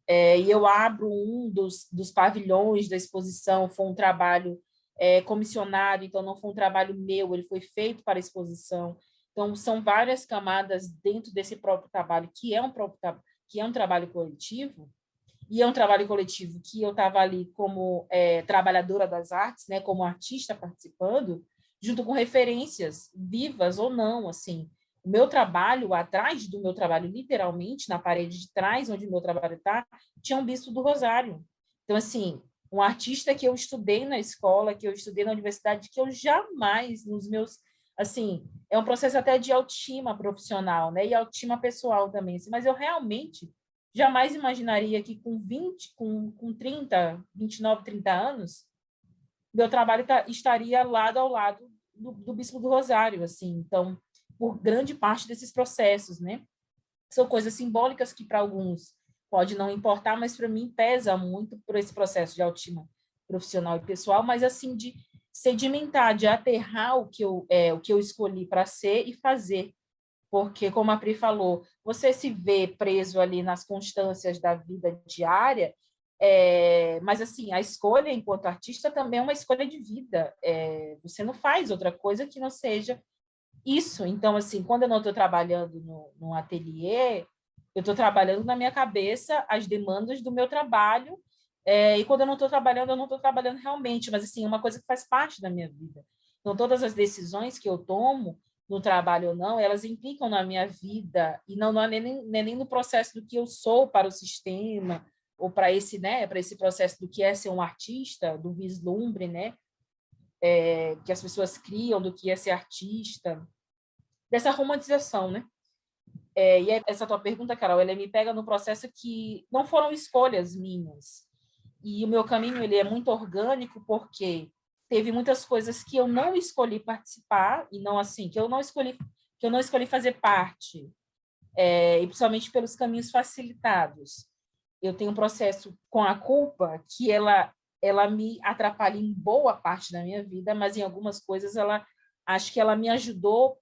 e eu abro um dos pavilhões da exposição, foi um trabalho comissionado, então não foi um trabalho meu, ele foi feito para a exposição. Então, são várias camadas dentro desse próprio trabalho, que é um trabalho coletivo, e é um trabalho coletivo que eu estava ali como trabalhadora das artes, né, como artista participando, junto com referências vivas ou não, assim. O meu trabalho, atrás do meu trabalho, literalmente, na parede de trás, onde o meu trabalho está, tinha um bisto do Rosário. Então, assim, um artista que eu estudei na escola, que eu estudei na universidade, que eu jamais, nos meus, assim, é um processo até de autoestima profissional, né? E autoestima pessoal também, assim, mas eu realmente jamais imaginaria que com 20, com 30, 29, 30 anos, meu trabalho estaria lado ao lado do Bispo do Rosário, assim. Então, por grande parte desses processos, né? São coisas simbólicas que para alguns pode não importar, mas para mim pesa muito por esse processo de autoestima profissional e pessoal, mas assim de sedimentar, de aterrar o que eu escolhi para ser e fazer. Porque, como a Pri falou, você se vê preso ali nas constâncias da vida diária, mas assim, a escolha enquanto artista também é uma escolha de vida. Você não faz outra coisa que não seja isso. Então, assim, quando eu não estou trabalhando no ateliê, eu estou trabalhando na minha cabeça as demandas do meu trabalho, e quando eu não estou trabalhando realmente, mas, assim, é uma coisa que faz parte da minha vida. Então, todas as decisões que eu tomo, no trabalho ou não, elas implicam na minha vida, e não é nem no processo do que eu sou para o sistema, ou para esse, né, para esse processo do que é ser um artista, do vislumbre, né, que as pessoas criam do que é ser artista, dessa romantização, né? E essa tua pergunta, Carol, ela me pega no processo que não foram escolhas minhas. E o meu caminho ele é muito orgânico porque teve muitas coisas que eu não escolhi participar e não assim, que eu não escolhi fazer parte, e principalmente pelos caminhos facilitados. Eu tenho um processo com a culpa que ela me atrapalha em boa parte da minha vida, mas em algumas coisas acho que ela me ajudou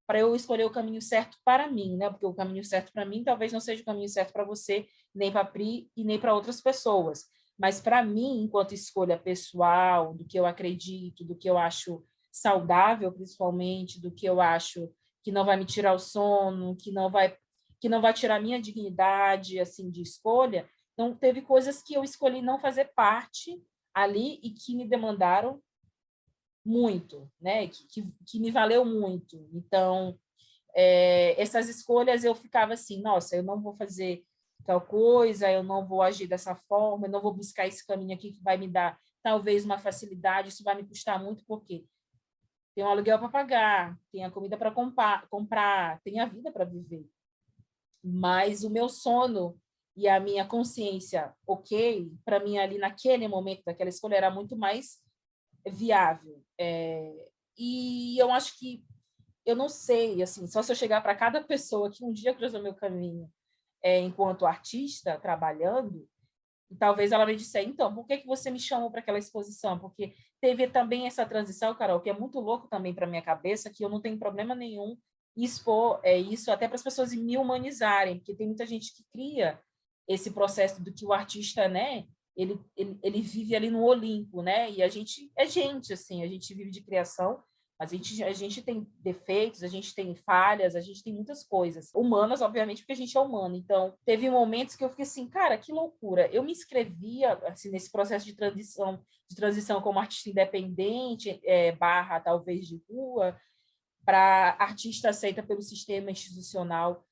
para eu escolher o caminho certo para mim, né? Porque o caminho certo para mim talvez não seja o caminho certo para você, nem para a Pri e nem para outras pessoas. Mas para mim, enquanto escolha pessoal, do que eu acredito, do que eu acho saudável, principalmente, do que eu acho que não vai me tirar o sono, que não vai tirar a minha dignidade, assim, de escolha. Então, teve coisas que eu escolhi não fazer parte ali e que me demandaram muito, né? Que me valeu muito. Então, essas escolhas eu ficava assim, nossa, eu não vou fazer tal coisa, eu não vou agir dessa forma, eu não vou buscar esse caminho aqui que vai me dar talvez uma facilidade, isso vai me custar muito, porque tem um aluguel para pagar, tem a comida para comprar, tem a vida para viver. Mas o meu sono e a minha consciência, ok, para mim ali naquele momento daquela escolha era muito mais viável. E eu acho que, eu não sei, assim, só se eu chegar para cada pessoa que um dia cruzou meu caminho enquanto artista, trabalhando, e talvez ela me dissesse, então, por que você me chamou para aquela exposição? Porque teve também essa transição, Carol, que é muito louco também para minha cabeça, que eu não tenho problema nenhum em expor isso até para as pessoas me humanizarem, porque tem muita gente que cria esse processo do que o artista, né, ele vive ali no Olimpo, né, e a gente é gente, assim, a gente vive de criação, mas a gente tem defeitos, a gente tem falhas, a gente tem muitas coisas. Humanas, obviamente, porque a gente é humano. Então, teve momentos que eu fiquei assim, cara, que loucura. Eu me inscrevia assim, nesse processo de transição como artista independente, barra talvez de rua, para artista aceita pelo sistema institucional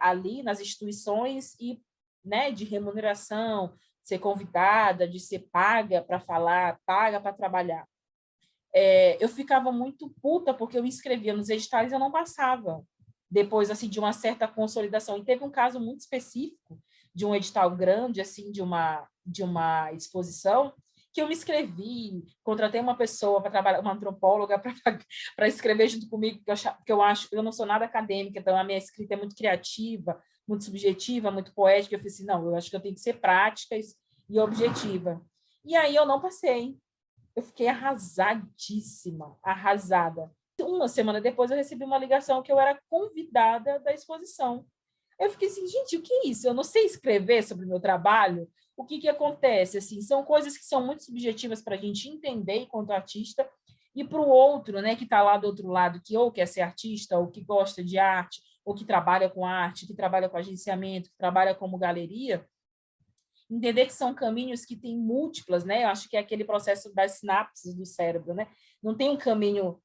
ali nas instituições e, né, de remuneração, ser convidada, de ser paga para falar, paga para trabalhar. Eu ficava muito puta porque eu me inscrevia nos editais e eu não passava. Depois, assim, de uma certa consolidação. E teve um caso muito específico de um edital grande, assim, de uma exposição, que eu me inscrevi, contratei uma pessoa para trabalhar, uma antropóloga para escrever junto comigo, porque eu não sou nada acadêmica, então a minha escrita é muito criativa, muito subjetiva, muito poética. Eu falei assim, não, eu acho que eu tenho que ser prática e objetiva. E aí eu não passei. Eu fiquei arrasadíssima, arrasada. Uma semana depois, eu recebi uma ligação que eu era convidada da exposição. Eu fiquei assim, gente, o que é isso? Eu não sei escrever sobre o meu trabalho. O que acontece? Assim, são coisas que são muito subjetivas para a gente entender enquanto artista, e para o outro, né, que está lá do outro lado, que ou quer ser artista, ou que gosta de arte, ou que trabalha com arte, que trabalha com agenciamento, que trabalha como galeria, entender que são caminhos que têm múltiplas, né? Eu acho que é aquele processo das sinapses do cérebro, né? Não tem um caminho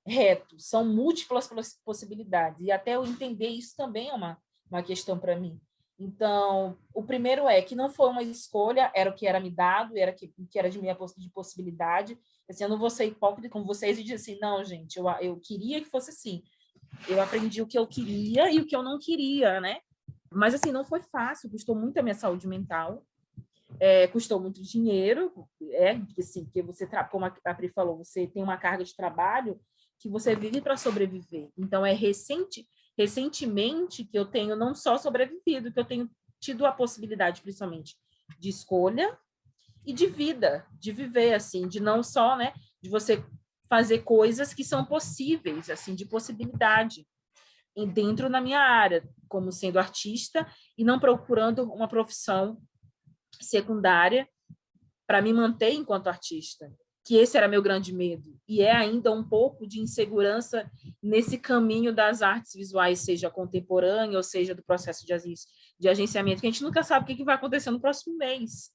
reto, são múltiplas possibilidades. E até eu entender isso também é uma questão para mim. Então, o primeiro é que não foi uma escolha, era o que era me dado, era que era de minha de possibilidade. Assim, eu não vou ser hipócrita com vocês e dizer assim, não, gente, eu queria que fosse assim. Eu aprendi o que eu queria e o que eu não queria, né? Mas, assim, não foi fácil, custou muito a minha saúde mental, custou muito dinheiro, assim, porque você, como a Pri falou, você tem uma carga de trabalho que você vive para sobreviver. Então, recentemente que eu tenho não só sobrevivido, que eu tenho tido a possibilidade, principalmente, de escolha e de vida, de viver, assim, de não só, né, de você fazer coisas que são possíveis, assim, de possibilidade dentro da minha área, como sendo artista e não procurando uma profissão secundária para me manter enquanto artista, que esse era meu grande medo, e é ainda um pouco de insegurança nesse caminho das artes visuais, seja contemporânea ou seja do processo de agenciamento, que a gente nunca sabe o que vai acontecer no próximo mês,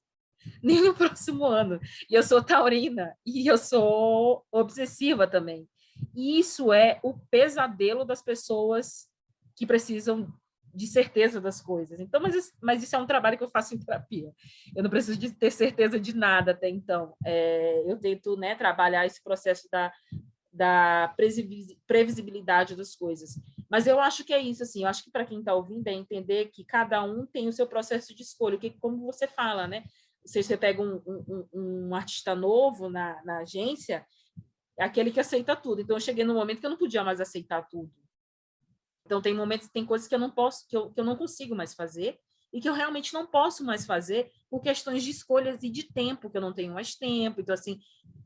nem no próximo ano. E eu sou taurina, e eu sou obsessiva também. E isso é o pesadelo das pessoas que precisam de certeza das coisas. Então, mas isso é um trabalho que eu faço em terapia. Eu não preciso de ter certeza de nada até então. Eu tento, né, trabalhar esse processo da previsibilidade das coisas. Mas eu acho que é isso, assim, eu acho que para quem está ouvindo é entender que cada um tem o seu processo de escolha, que como você fala, né? Se você pega um artista novo na agência, é aquele que aceita tudo. Então, eu cheguei num momento que eu não podia mais aceitar tudo. Então, tem momentos, tem coisas que eu não posso, que eu não consigo mais fazer e que eu realmente não posso mais fazer por questões de escolhas e de tempo, que eu não tenho mais tempo. Então, assim,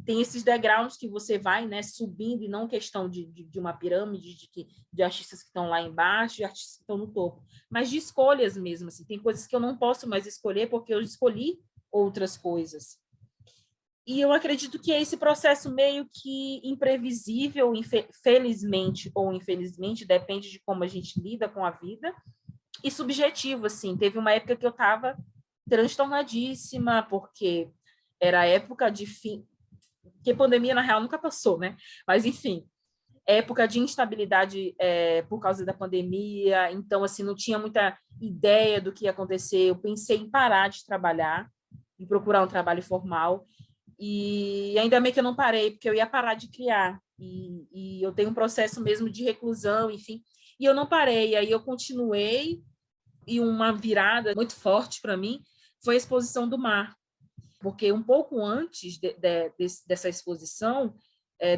tem esses degraus que você vai, né, subindo, e não questão de uma pirâmide de artistas que estão lá embaixo e artistas que estão no topo, mas de escolhas mesmo. Assim, tem coisas que eu não posso mais escolher porque eu escolhi outras coisas. E eu acredito que é esse processo meio que imprevisível, felizmente ou infelizmente, depende de como a gente lida com a vida, e subjetivo, assim. Teve uma época que eu estava transtornadíssima, porque era época de fim, porque pandemia, na real, nunca passou, né? Mas, enfim, época de instabilidade por causa da pandemia, então, assim, não tinha muita ideia do que ia acontecer. Eu pensei em parar de trabalhar, em procurar um trabalho formal, e ainda bem que eu não parei, porque eu ia parar de criar. E eu tenho um processo mesmo de reclusão, enfim. E eu não parei, aí eu continuei, e uma virada muito forte para mim foi a exposição do mar. Porque um pouco antes dessa exposição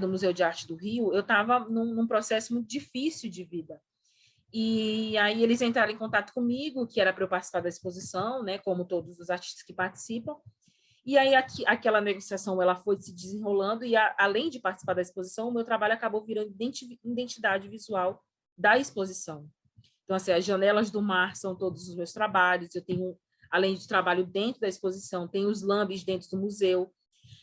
no Museu de Arte do Rio, eu estava num processo muito difícil de vida. E aí eles entraram em contato comigo, que era para eu participar da exposição, né, como todos os artistas que participam. E aí aquela negociação ela foi se desenrolando e além de participar da exposição, o meu trabalho acabou virando identidade visual da exposição. Então, assim, as janelas do mar são todos os meus trabalhos. Eu tenho, além de trabalho dentro da exposição, tenho os lambes dentro do museu.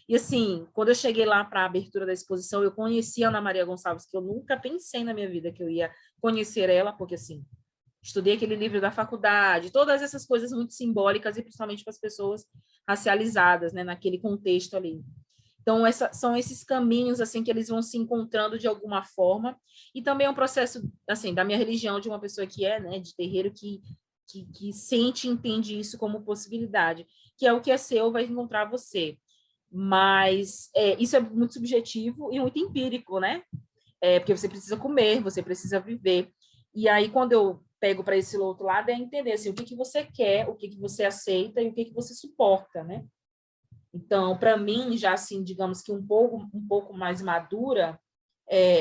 E, assim, quando eu cheguei lá para a abertura da exposição, eu conheci a Ana Maria Gonçalves, que eu nunca pensei na minha vida que eu ia conhecer ela, porque, assim, estudei aquele livro da faculdade, todas essas coisas muito simbólicas e principalmente para as pessoas racializadas, né, naquele contexto ali. Então, são esses caminhos assim que eles vão se encontrando de alguma forma, e também é um processo assim da minha religião, de uma pessoa que né, de terreiro, que sente e entende isso como possibilidade, que é o que é seu vai encontrar você. Mas isso é muito subjetivo e muito empírico, né? Porque você precisa comer, você precisa viver. E aí, quando eu pego para esse outro lado, é entender assim, o que você quer, o que você aceita e o que você suporta, né? Então, para mim, já assim, digamos que um pouco mais madura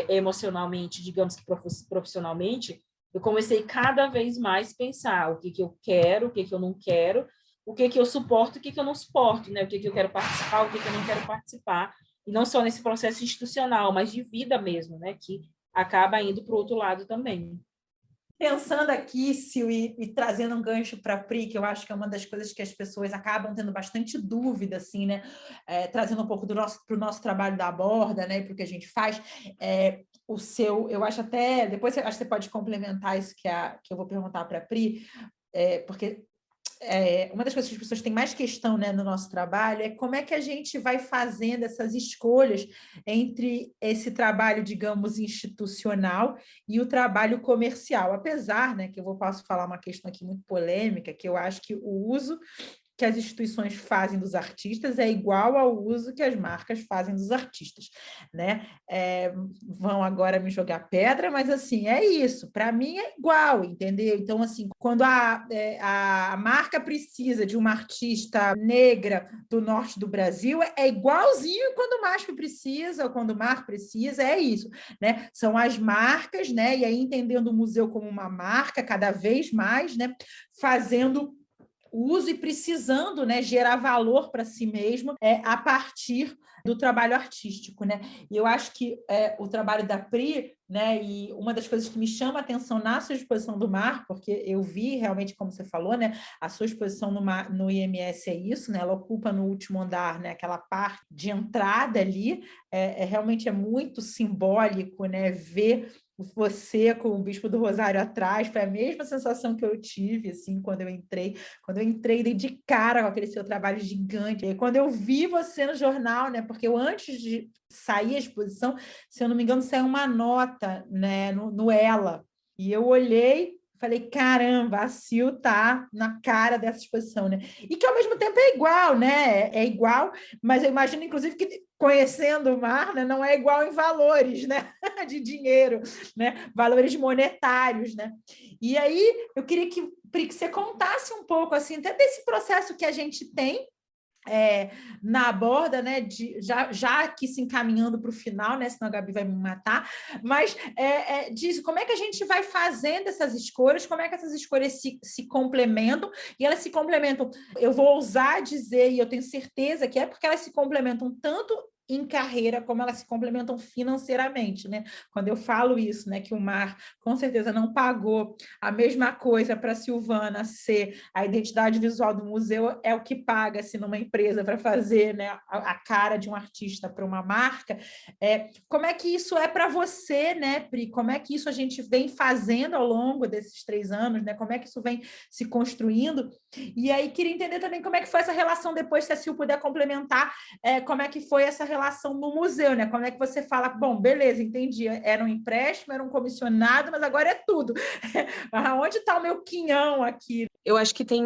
emocionalmente, digamos que profissionalmente, eu comecei cada vez mais a pensar o que eu quero, o que eu não quero, o que eu suporto, o que eu não suporto, né? O que eu quero participar, o que eu não quero participar. E não só nesse processo institucional, mas de vida mesmo, né? Que acaba indo para o outro lado também. Pensando aqui, Sil, e trazendo um gancho para a Pri, que eu acho que é uma das coisas que as pessoas acabam tendo bastante dúvida, assim, né? Trazendo um pouco para o nosso trabalho da Aborda, né? Para o que a gente faz. Eu acho até, depois acho que você pode complementar isso que eu vou perguntar para a Pri, porque uma das coisas que as pessoas têm mais questão, né, no nosso trabalho é como é que a gente vai fazendo essas escolhas entre esse trabalho, digamos, institucional e o trabalho comercial. Apesar, né, que posso falar uma questão aqui muito polêmica, que eu acho que o uso que as instituições fazem dos artistas é igual ao uso que as marcas fazem dos artistas, né? Vão agora me jogar pedra, mas assim, é isso, para mim é igual, entendeu? Então, assim, quando a marca precisa de uma artista negra do norte do Brasil, é igualzinho quando o MASP precisa, ou quando o MAR precisa, é isso, né? São as marcas, né? E aí entendendo o museu como uma marca cada vez mais, né? Fazendo uso e precisando, né, gerar valor para si mesmo a partir do trabalho artístico, né? E eu acho que o trabalho da Pri, né, e uma das coisas que me chama a atenção na sua exposição do MAR, porque eu vi realmente, como você falou, né, a sua exposição no IMS é isso, né? Ela ocupa no último andar, né, aquela parte de entrada ali, realmente é muito simbólico, né, ver você com o Bispo do Rosário atrás, foi a mesma sensação que eu tive, assim, quando eu entrei, dei de cara com aquele seu trabalho gigante. E quando eu vi você no jornal, né? Porque eu, antes de sair a exposição, se eu não me engano, saiu uma nota, né, no Ela. E eu olhei, falei, caramba, a Sil tá na cara dessa exposição, né? E que ao mesmo tempo é igual, né? É igual, mas eu imagino, inclusive, que conhecendo o mar, né, não é igual em valores, né? De dinheiro, né? Valores monetários, né? E aí eu queria que você contasse um pouco assim, até desse processo que a gente tem na borda, né? Já aqui se encaminhando para o final, né? Senão a Gabi vai me matar, mas diz como é que a gente vai fazendo essas escolhas, como é que essas escolhas se complementam, e elas se complementam, eu vou ousar dizer, e eu tenho certeza que é porque elas se complementam tanto em carreira, como elas se complementam financeiramente, né? Quando eu falo isso, né, que o MAR com certeza não pagou a mesma coisa para a Silvana ser a identidade visual do museu, é o que paga-se numa empresa para fazer, né, a cara de um artista para uma marca. Como é que isso é para você, né, Pri? Como é que isso a gente vem fazendo ao longo desses 3 anos, né? Como é que isso vem se construindo? E aí queria entender também como é que foi essa relação depois, se a Sil puder complementar, como é que foi essa relação no museu, né? Como é que você fala, bom, beleza, entendi, era um empréstimo, era um comissionado, mas agora é tudo. Onde está o meu quinhão aqui? Eu acho que tem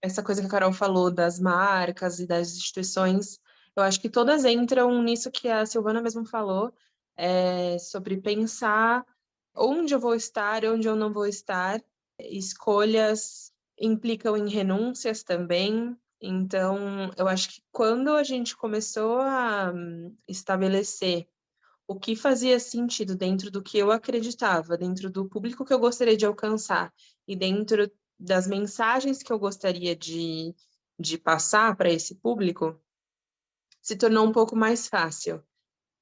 essa coisa que a Carol falou das marcas e das instituições, eu acho que todas entram nisso que a Silvana mesmo falou, sobre pensar onde eu vou estar, onde eu não vou estar. Escolhas implicam em renúncias também. Então, eu acho que quando a gente começou a estabelecer o que fazia sentido dentro do que eu acreditava, dentro do público que eu gostaria de alcançar e dentro das mensagens que eu gostaria de passar para esse público, se tornou um pouco mais fácil.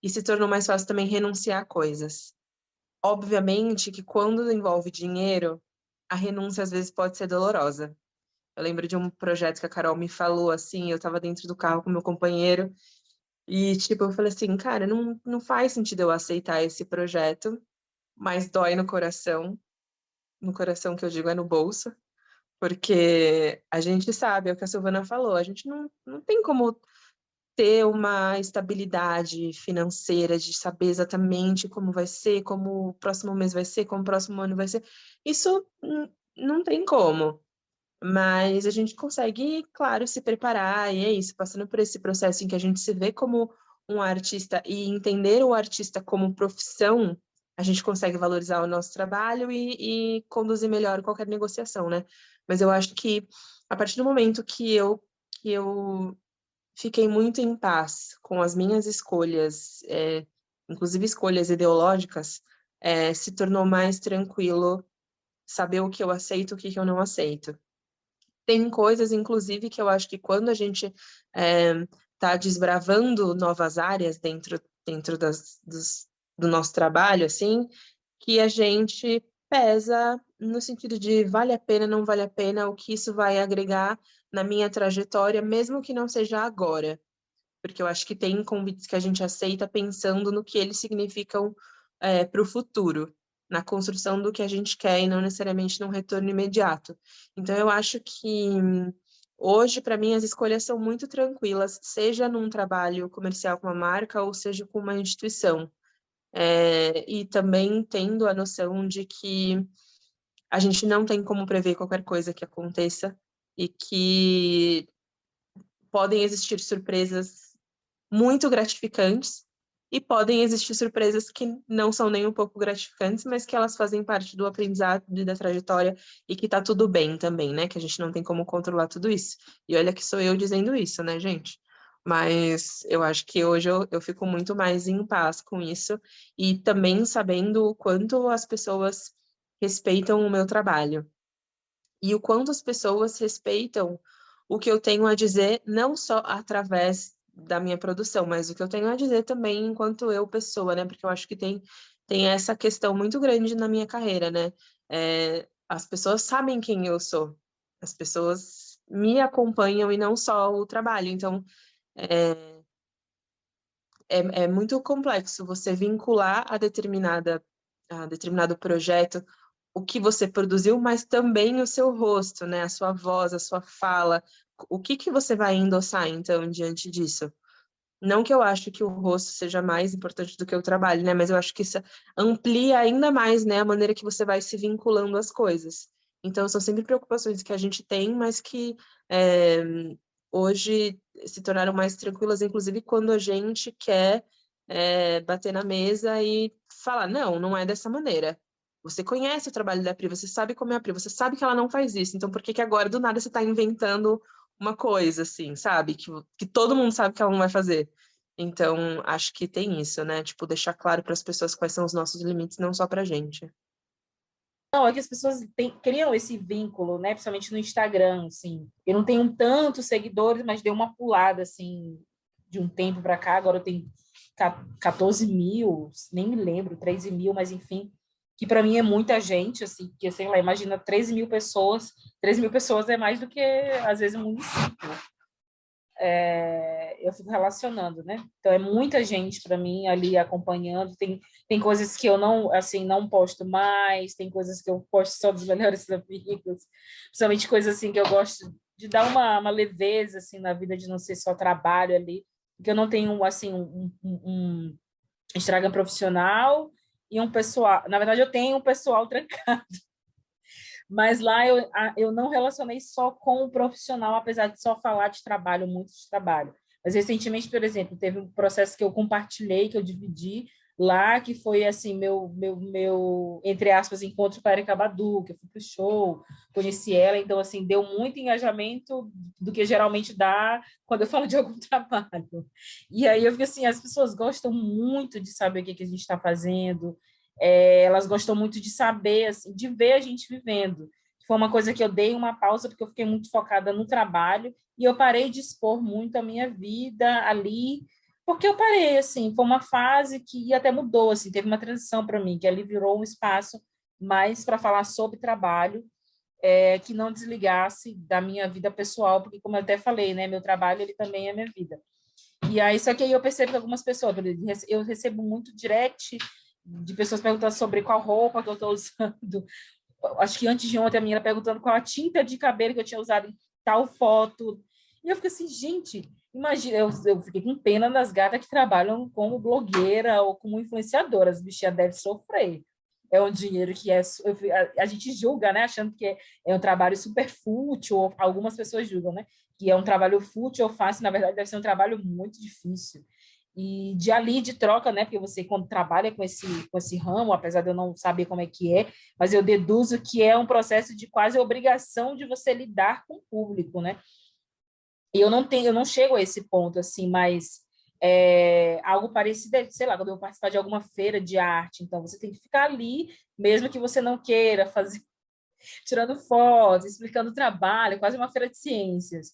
E se tornou mais fácil também renunciar a coisas. Obviamente que quando envolve dinheiro, a renúncia às vezes pode ser dolorosa. Eu lembro de um projeto que a Carol me falou, assim, eu estava dentro do carro com meu companheiro, e, tipo, eu falei assim, cara, não faz sentido eu aceitar esse projeto, mas dói no coração que eu digo é no bolso, porque a gente sabe, é o que a Silvana falou, a gente não tem como ter uma estabilidade financeira, de saber exatamente como vai ser, como o próximo mês vai ser, como o próximo ano vai ser. Isso não tem como. Mas a gente consegue, claro, se preparar, e é isso, passando por esse processo em que a gente se vê como um artista e entender o artista como profissão, a gente consegue valorizar o nosso trabalho e conduzir melhor qualquer negociação, né? Mas eu acho que a partir do momento que eu fiquei muito em paz com as minhas escolhas, inclusive escolhas ideológicas, se tornou mais tranquilo saber o que eu aceito e o que eu não aceito. Tem coisas, inclusive, que eu acho que quando a gente está desbravando novas áreas dentro do nosso trabalho, assim, que a gente pesa no sentido de vale a pena, não vale a pena, o que isso vai agregar na minha trajetória, mesmo que não seja agora. Porque eu acho que tem convites que a gente aceita pensando no que eles significam para o futuro. na construção do que a gente quer e não necessariamente num retorno imediato. Então, eu acho que hoje, para mim, as escolhas são muito tranquilas, seja num trabalho comercial com uma marca ou seja com uma instituição. E também tendo a noção de que a gente não tem como prever qualquer coisa que aconteça e que podem existir surpresas muito gratificantes e podem existir surpresas que não são nem um pouco gratificantes, mas que elas fazem parte do aprendizado e da trajetória e que tá tudo bem também, né? Que a gente não tem como controlar tudo isso. E olha que sou eu dizendo isso, né, gente? Mas eu acho que hoje eu fico muito mais em paz com isso e também sabendo o quanto as pessoas respeitam o meu trabalho e o quanto as pessoas respeitam o que eu tenho a dizer, não só através da minha produção, mas o que eu tenho a dizer também enquanto eu pessoa, né? Porque eu acho que tem essa questão muito grande na minha carreira, né? As pessoas sabem quem eu sou, as pessoas me acompanham e não só o trabalho. Então, é muito complexo você vincular a determinado projeto o que você produziu, mas também o seu rosto, né? A sua voz, a sua fala. O que você vai endossar, então, diante disso? Não que eu acho que o rosto seja mais importante do que o trabalho, né? Mas eu acho que isso amplia ainda mais, né, a maneira que você vai se vinculando às coisas. Então, são sempre preocupações que a gente tem, mas que hoje se tornaram mais tranquilas, inclusive quando a gente quer bater na mesa e falar, não é dessa maneira. Você conhece o trabalho da Pri, você sabe como é a Pri, você sabe que ela não faz isso, então por que que agora do nada você está inventando uma coisa, assim, sabe? Que todo mundo sabe que ela não vai fazer. Então, acho que tem isso, né? Tipo, deixar claro para as pessoas quais são os nossos limites, não só pra gente. Não, é que as pessoas criam esse vínculo, né? Principalmente no Instagram, assim. Eu não tenho tantos seguidores, mas deu uma pulada, assim, de um tempo para cá. Agora eu tenho 14 mil, nem me lembro, 13 mil, mas enfim. Que para mim é muita gente, assim, que, sei lá, imagina 13 mil pessoas. 13 mil pessoas é mais do que, às vezes, um município. Eu fico relacionando, né? Então é muita gente para mim ali acompanhando. Tem coisas que eu não, assim, não posto mais, tem coisas que eu posto só dos melhores amigos, principalmente coisas assim que eu gosto de dar uma leveza assim na vida, de não ser só trabalho ali, porque eu não tenho assim um Instagram profissional e um pessoal. Na verdade, eu tenho um pessoal trancado. Mas lá eu não relacionei só com o profissional, apesar de só falar de trabalho, muito de trabalho. Mas recentemente, por exemplo, teve um processo que eu compartilhei, que eu dividi lá, que foi assim, meu entre aspas, encontro com a Erika Badu, que eu fui pro show, conheci ela, então assim, deu muito engajamento do que geralmente dá quando eu falo de algum trabalho. E aí eu fico assim, as pessoas gostam muito de saber o que a gente está fazendo, elas gostam muito de saber, assim, de ver a gente vivendo. Foi uma coisa que eu dei uma pausa porque eu fiquei muito focada no trabalho e eu parei de expor muito a minha vida ali, porque eu parei, assim, foi uma fase que até mudou, assim, teve uma transição para mim, que ali virou um espaço mais para falar sobre trabalho, que não desligasse da minha vida pessoal, porque como eu até falei, né, meu trabalho ele também é minha vida. E aí, só que aí eu percebo que algumas pessoas, eu recebo muito direct de pessoas perguntando sobre qual roupa que eu estou usando. Acho que antes de ontem a menina perguntando qual a tinta de cabelo que eu tinha usado em tal foto. E eu fiquei assim, gente, imagina, eu fiquei com pena das gatas que trabalham como blogueira ou como influenciadora. As bichinhas devem sofrer. É um dinheiro que a gente julga, né? Achando que é um trabalho super fútil, ou algumas pessoas julgam, né? Que é um trabalho fútil ou fácil, na verdade, deve ser um trabalho muito difícil. E de ali, de troca, né? Porque você, quando trabalha com esse ramo, apesar de eu não saber como é que é, mas eu deduzo que é um processo de quase obrigação de você lidar com o público, né? E eu não chego a esse ponto, assim, mas algo parecido, sei lá, quando eu participar de alguma feira de arte, então você tem que ficar ali, mesmo que você não queira fazer, tirando fotos, explicando o trabalho, quase uma feira de ciências.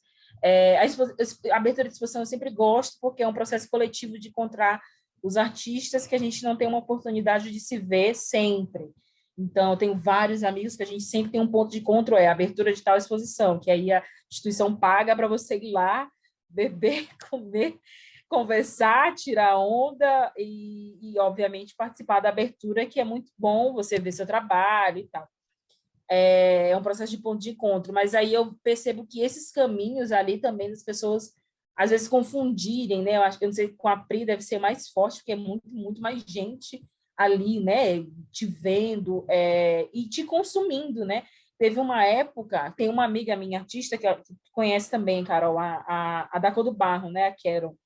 A abertura de exposição eu sempre gosto, porque é um processo coletivo de encontrar os artistas que a gente não tem uma oportunidade de se ver sempre. Então, eu tenho vários amigos que a gente sempre tem um ponto de encontro, a abertura de tal exposição, que aí a instituição paga para você ir lá, beber, comer, conversar, tirar onda obviamente, participar da abertura, que é muito bom você ver seu trabalho e tal. É um processo de ponto de encontro, mas aí eu percebo que esses caminhos ali também das pessoas às vezes confundirem, né? Eu não sei, com a Pri deve ser mais forte, porque é muito mais gente ali, né? Te vendo e te consumindo, né? Teve uma época, tem uma amiga minha, artista, que conhece também, Carol, a da Cor do Barro, né? A Carol.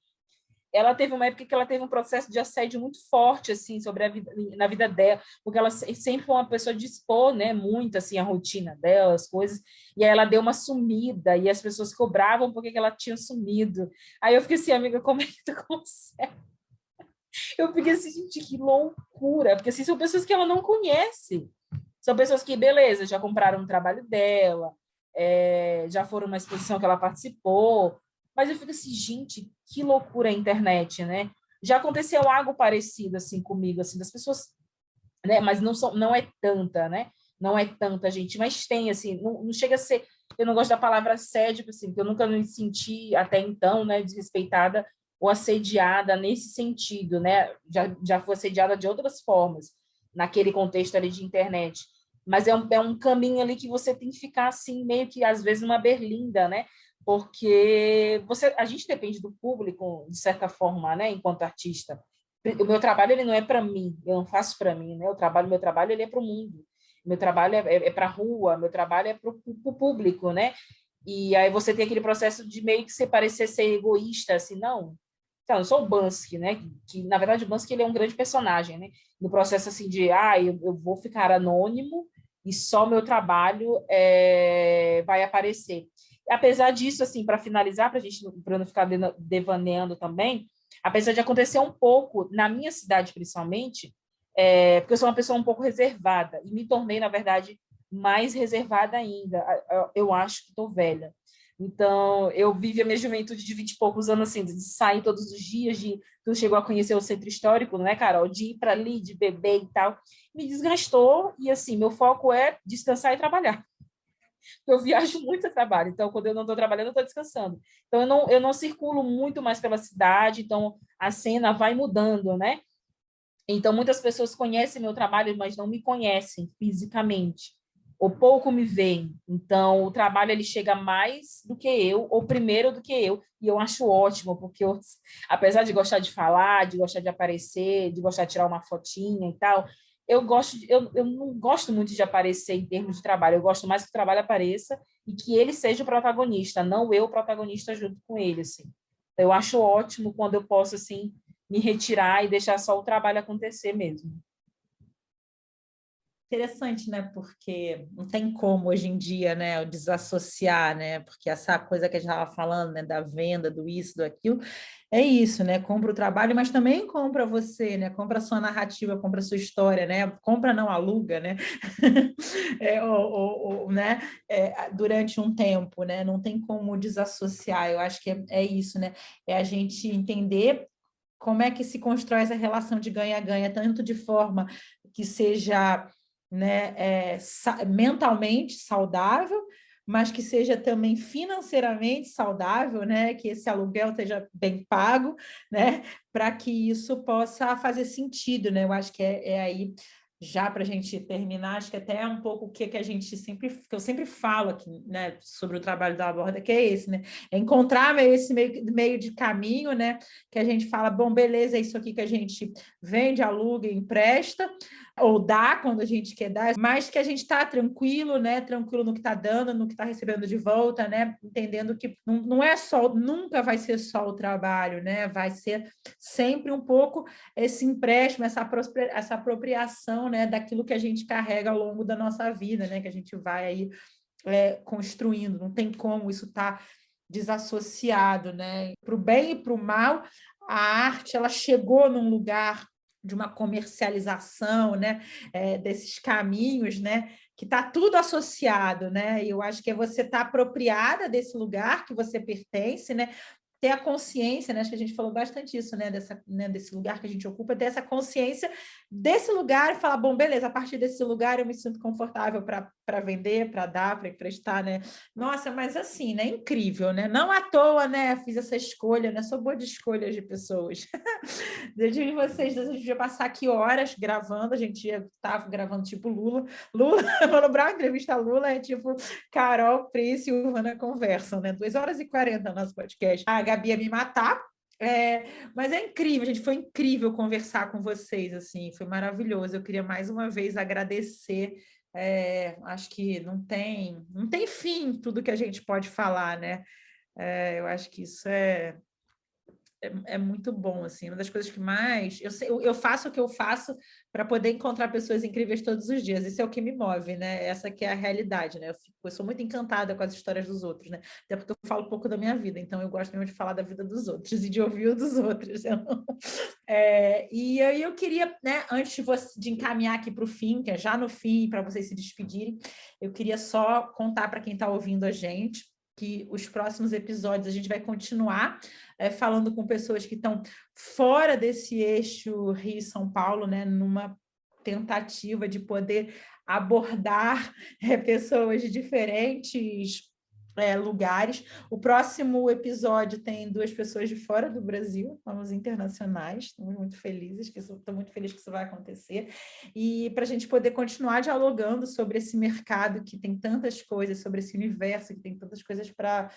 Ela teve uma época que ela teve um processo de assédio muito forte, assim, sobre a vida, na vida dela, porque ela sempre foi uma pessoa de expor, né, muito, assim, a rotina dela, as coisas, e aí ela deu uma sumida, e as pessoas cobravam porque ela tinha sumido. Aí eu fiquei assim, amiga, como é que tu consegue? Eu fiquei assim, gente, que loucura, porque, assim, são pessoas que ela não conhece, são pessoas que, beleza, já compraram o trabalho dela, já foram numa exposição que ela participou, mas eu fico assim, gente, que loucura a internet, né? Já aconteceu algo parecido assim comigo, assim, das pessoas, né? Mas não é tanta, né? Não é tanta gente, mas tem assim, não chega a ser. Eu não gosto da palavra assédio, assim, porque eu nunca me senti até então, né, desrespeitada ou assediada nesse sentido, né? Já fui assediada de outras formas naquele contexto ali de internet. Mas é um caminho ali que você tem que ficar assim, meio que às vezes numa berlinda, né? Porque a gente depende do público, de certa forma, né, enquanto artista. O meu trabalho ele não é para mim, eu não faço para mim, né? Meu trabalho ele é para o mundo. Meu trabalho é para a rua, meu trabalho é para o público, né? E aí você tem aquele processo de meio que você parecer ser egoísta, assim, não. Então, eu sou o Bansky, né? Que na verdade o Bansky ele é um grande personagem, né? No processo assim de, eu vou ficar anônimo e só meu trabalho vai aparecer. Apesar disso, assim, para finalizar, para não ficar devaneando também, apesar de acontecer um pouco na minha cidade, principalmente, porque eu sou uma pessoa um pouco reservada e me tornei, na verdade, mais reservada ainda. Eu acho que estou velha. Então, eu vivi a minha juventude de 20 e poucos anos, assim, de sair todos os dias, tu chegou a conhecer o centro histórico, não é, Carol? De ir para ali, de beber e tal. Me desgastou e, assim, meu foco é descansar e trabalhar. Eu viajo muito a trabalho, então quando eu não estou trabalhando, eu estou descansando. Então eu não circulo muito mais pela cidade, então a cena vai mudando, né? Então muitas pessoas conhecem meu trabalho, mas não me conhecem fisicamente, ou pouco me veem. Então o trabalho ele chega mais do que eu, ou primeiro do que eu, e eu acho ótimo, porque apesar de gostar de falar, de gostar de aparecer, de gostar de tirar uma fotinha e tal, eu não gosto muito de aparecer em termos de trabalho, eu gosto mais que o trabalho apareça e que ele seja o protagonista, não eu o protagonista junto com ele, assim. Eu acho ótimo quando eu posso, assim, me retirar e deixar só o trabalho acontecer mesmo. Interessante, né? Porque não tem como hoje em dia, né, eu desassociar, né? Porque essa coisa que a gente estava falando, né, da venda, do isso, do aquilo, é isso, né? Compra o trabalho, mas também compra você, né? Compra a sua narrativa, compra a sua história, né? Compra não aluga, né? Né? Durante um tempo, né? Não tem como desassociar. Eu acho que é isso, né? É a gente entender como é que se constrói essa relação de ganha-ganha, tanto de forma que seja, né, mentalmente saudável, mas que seja também financeiramente saudável, né, que esse aluguel esteja bem pago, né, para que isso possa fazer sentido, né? Eu acho que aí, já para a gente terminar, acho que até é um pouco o que a gente que eu sempre falo aqui, né, sobre o trabalho da Aborda, que é esse, né? É encontrar esse meio de caminho, né? Que a gente fala, bom, beleza, é isso aqui que a gente vende, aluga, empresta, ou dá quando a gente quer dar, mas que a gente está tranquilo, né? Tranquilo no que está dando, no que está recebendo de volta, né? Entendendo que não é só, nunca vai ser só o trabalho, né? Vai ser sempre um pouco esse empréstimo, essa apropriação, né? Daquilo que a gente carrega ao longo da nossa vida, né? Que a gente vai aí construindo. Não tem como isso estar desassociado, né? Para o bem e para o mal, a arte ela chegou num lugar de uma comercialização, né, desses caminhos, né, que está tudo associado, né? E eu acho que é você estar apropriada desse lugar que você pertence, né? Ter a consciência, né? Acho que a gente falou bastante isso, né? Desse lugar que a gente ocupa, ter essa consciência desse lugar e falar, bom, beleza, a partir desse lugar eu me sinto confortável para para vender, para dar, para emprestar, né? Nossa, mas assim, né? Incrível, né? Não à toa, né? Fiz essa escolha, né? Sou boa de escolhas de pessoas. Eu digo de vocês, a gente ia passar aqui horas gravando, a gente estava gravando tipo Lula, Mano Brown, entrevista a Lula, é tipo Carol, Pris e Urbana conversam, né? 2 horas e 40 no nosso podcast. A Gabi ia me matar, mas é incrível, gente, foi incrível conversar com vocês, assim, foi maravilhoso. Eu queria mais uma vez agradecer. Acho que não tem fim tudo que a gente pode falar, né? Eu acho que isso é muito bom, assim, uma das coisas que mais... Eu faço o que eu faço para poder encontrar pessoas incríveis todos os dias, isso é o que me move, né? Essa que é a realidade, né? Eu sou muito encantada com as histórias dos outros, né? Até porque eu falo pouco da minha vida, então eu gosto mesmo de falar da vida dos outros e de ouvir o dos outros. E aí eu queria, né, antes de encaminhar aqui para o fim, que é já no fim, para vocês se despedirem, eu queria só contar para quem está ouvindo a gente que os próximos episódios a gente vai continuar falando com pessoas que estão fora desse eixo Rio-São Paulo, né, numa tentativa de poder abordar pessoas de diferentes lugares. O próximo episódio tem 2 pessoas de fora do Brasil, vamos internacionais, estamos muito felizes, estou muito feliz que isso vai acontecer, e para a gente poder continuar dialogando sobre esse mercado que tem tantas coisas, sobre esse universo que tem tantas coisas para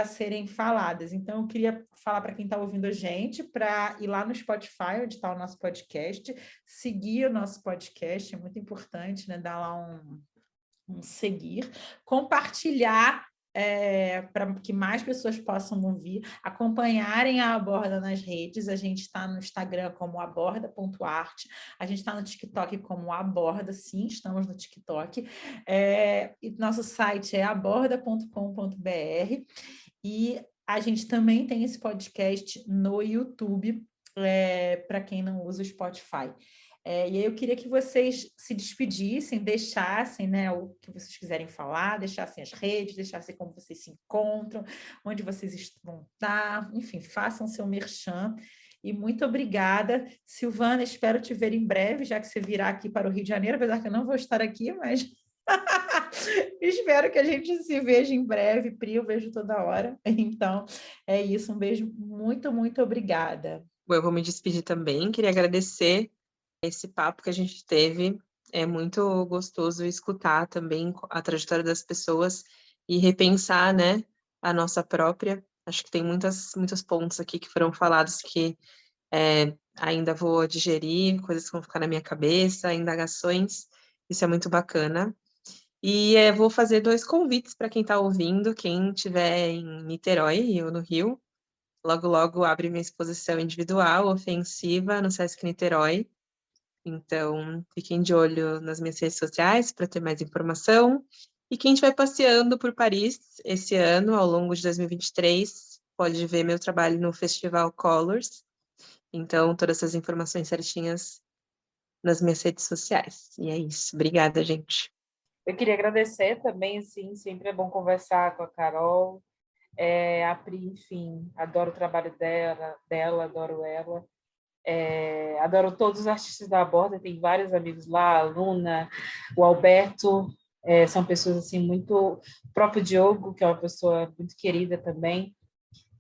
serem faladas. Então, eu queria falar para quem está ouvindo a gente, para ir lá no Spotify, onde está o nosso podcast, seguir o nosso podcast, é muito importante, né? Dar lá um seguir, compartilhar para que mais pessoas possam ouvir, acompanharem a Aborda nas redes. A gente está no Instagram como aborda.art, a gente está no TikTok como Aborda, sim, estamos no TikTok. E nosso site é aborda.com.br e a gente também tem esse podcast no YouTube, para quem não usa o Spotify. E aí eu queria que vocês se despedissem, deixassem, né, o que vocês quiserem falar, deixassem as redes, deixassem como vocês se encontram, onde vocês vão estar, enfim, façam seu merchan. E muito obrigada. Silvana, espero te ver em breve, já que você virá aqui para o Rio de Janeiro, apesar que eu não vou estar aqui, mas espero que a gente se veja em breve. Pri, eu vejo toda hora. Então, é isso. Um beijo. Muito, muito obrigada. Eu vou me despedir também. Queria agradecer esse papo que a gente teve. É muito gostoso escutar também a trajetória das pessoas e repensar, né, a nossa própria. Acho que tem muitos pontos aqui que foram falados que ainda vou digerir, coisas que vão ficar na minha cabeça, indagações. Isso é muito bacana. E vou fazer 2 convites para quem está ouvindo, quem estiver em Niterói e eu no Rio. Logo, logo abre minha exposição individual, ofensiva, no Sesc Niterói. Então, fiquem de olho nas minhas redes sociais para ter mais informação. E quem estiver passeando por Paris esse ano, ao longo de 2023, pode ver meu trabalho no Festival Colors. Então, todas essas informações certinhas nas minhas redes sociais. E é isso. Obrigada, gente. Eu queria agradecer também, assim, sempre é bom conversar com a Carol, a Pri, enfim, adoro o trabalho dela, adoro ela. Adoro todos os artistas da Aborda, tem vários amigos lá, a Luna, o Alberto, são pessoas assim muito... O próprio Diogo, que é uma pessoa muito querida também.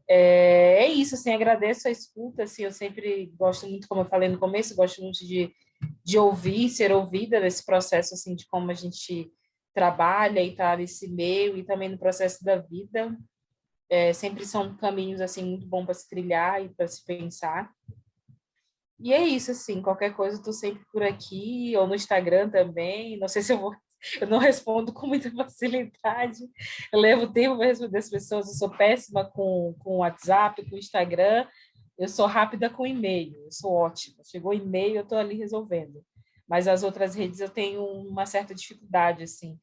É isso, assim, agradeço a escuta, assim, eu sempre gosto muito, como eu falei no começo, gosto muito de ouvir, ser ouvida nesse processo, assim, de como a gente trabalha e tá nesse meio e também no processo da vida. Sempre são caminhos, assim, muito bons para se trilhar e para se pensar. E é isso, assim, qualquer coisa eu tô sempre por aqui, ou no Instagram também, não sei se eu não respondo com muita facilidade, eu levo tempo para responder as pessoas, eu sou péssima com WhatsApp, com Instagram, eu sou rápida com e-mail, eu sou ótima, chegou e-mail, eu tô ali resolvendo, mas as outras redes eu tenho uma certa dificuldade, assim.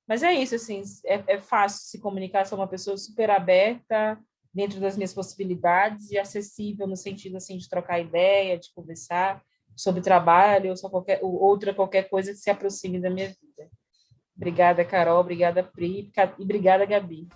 Mas é isso, assim, é fácil se comunicar, sou uma pessoa super aberta, dentro das minhas possibilidades e acessível no sentido assim de trocar ideia, de conversar sobre trabalho ou qualquer coisa que se aproxime da minha vida. Obrigada, Carol, obrigada, Pri, e obrigada, Gabi.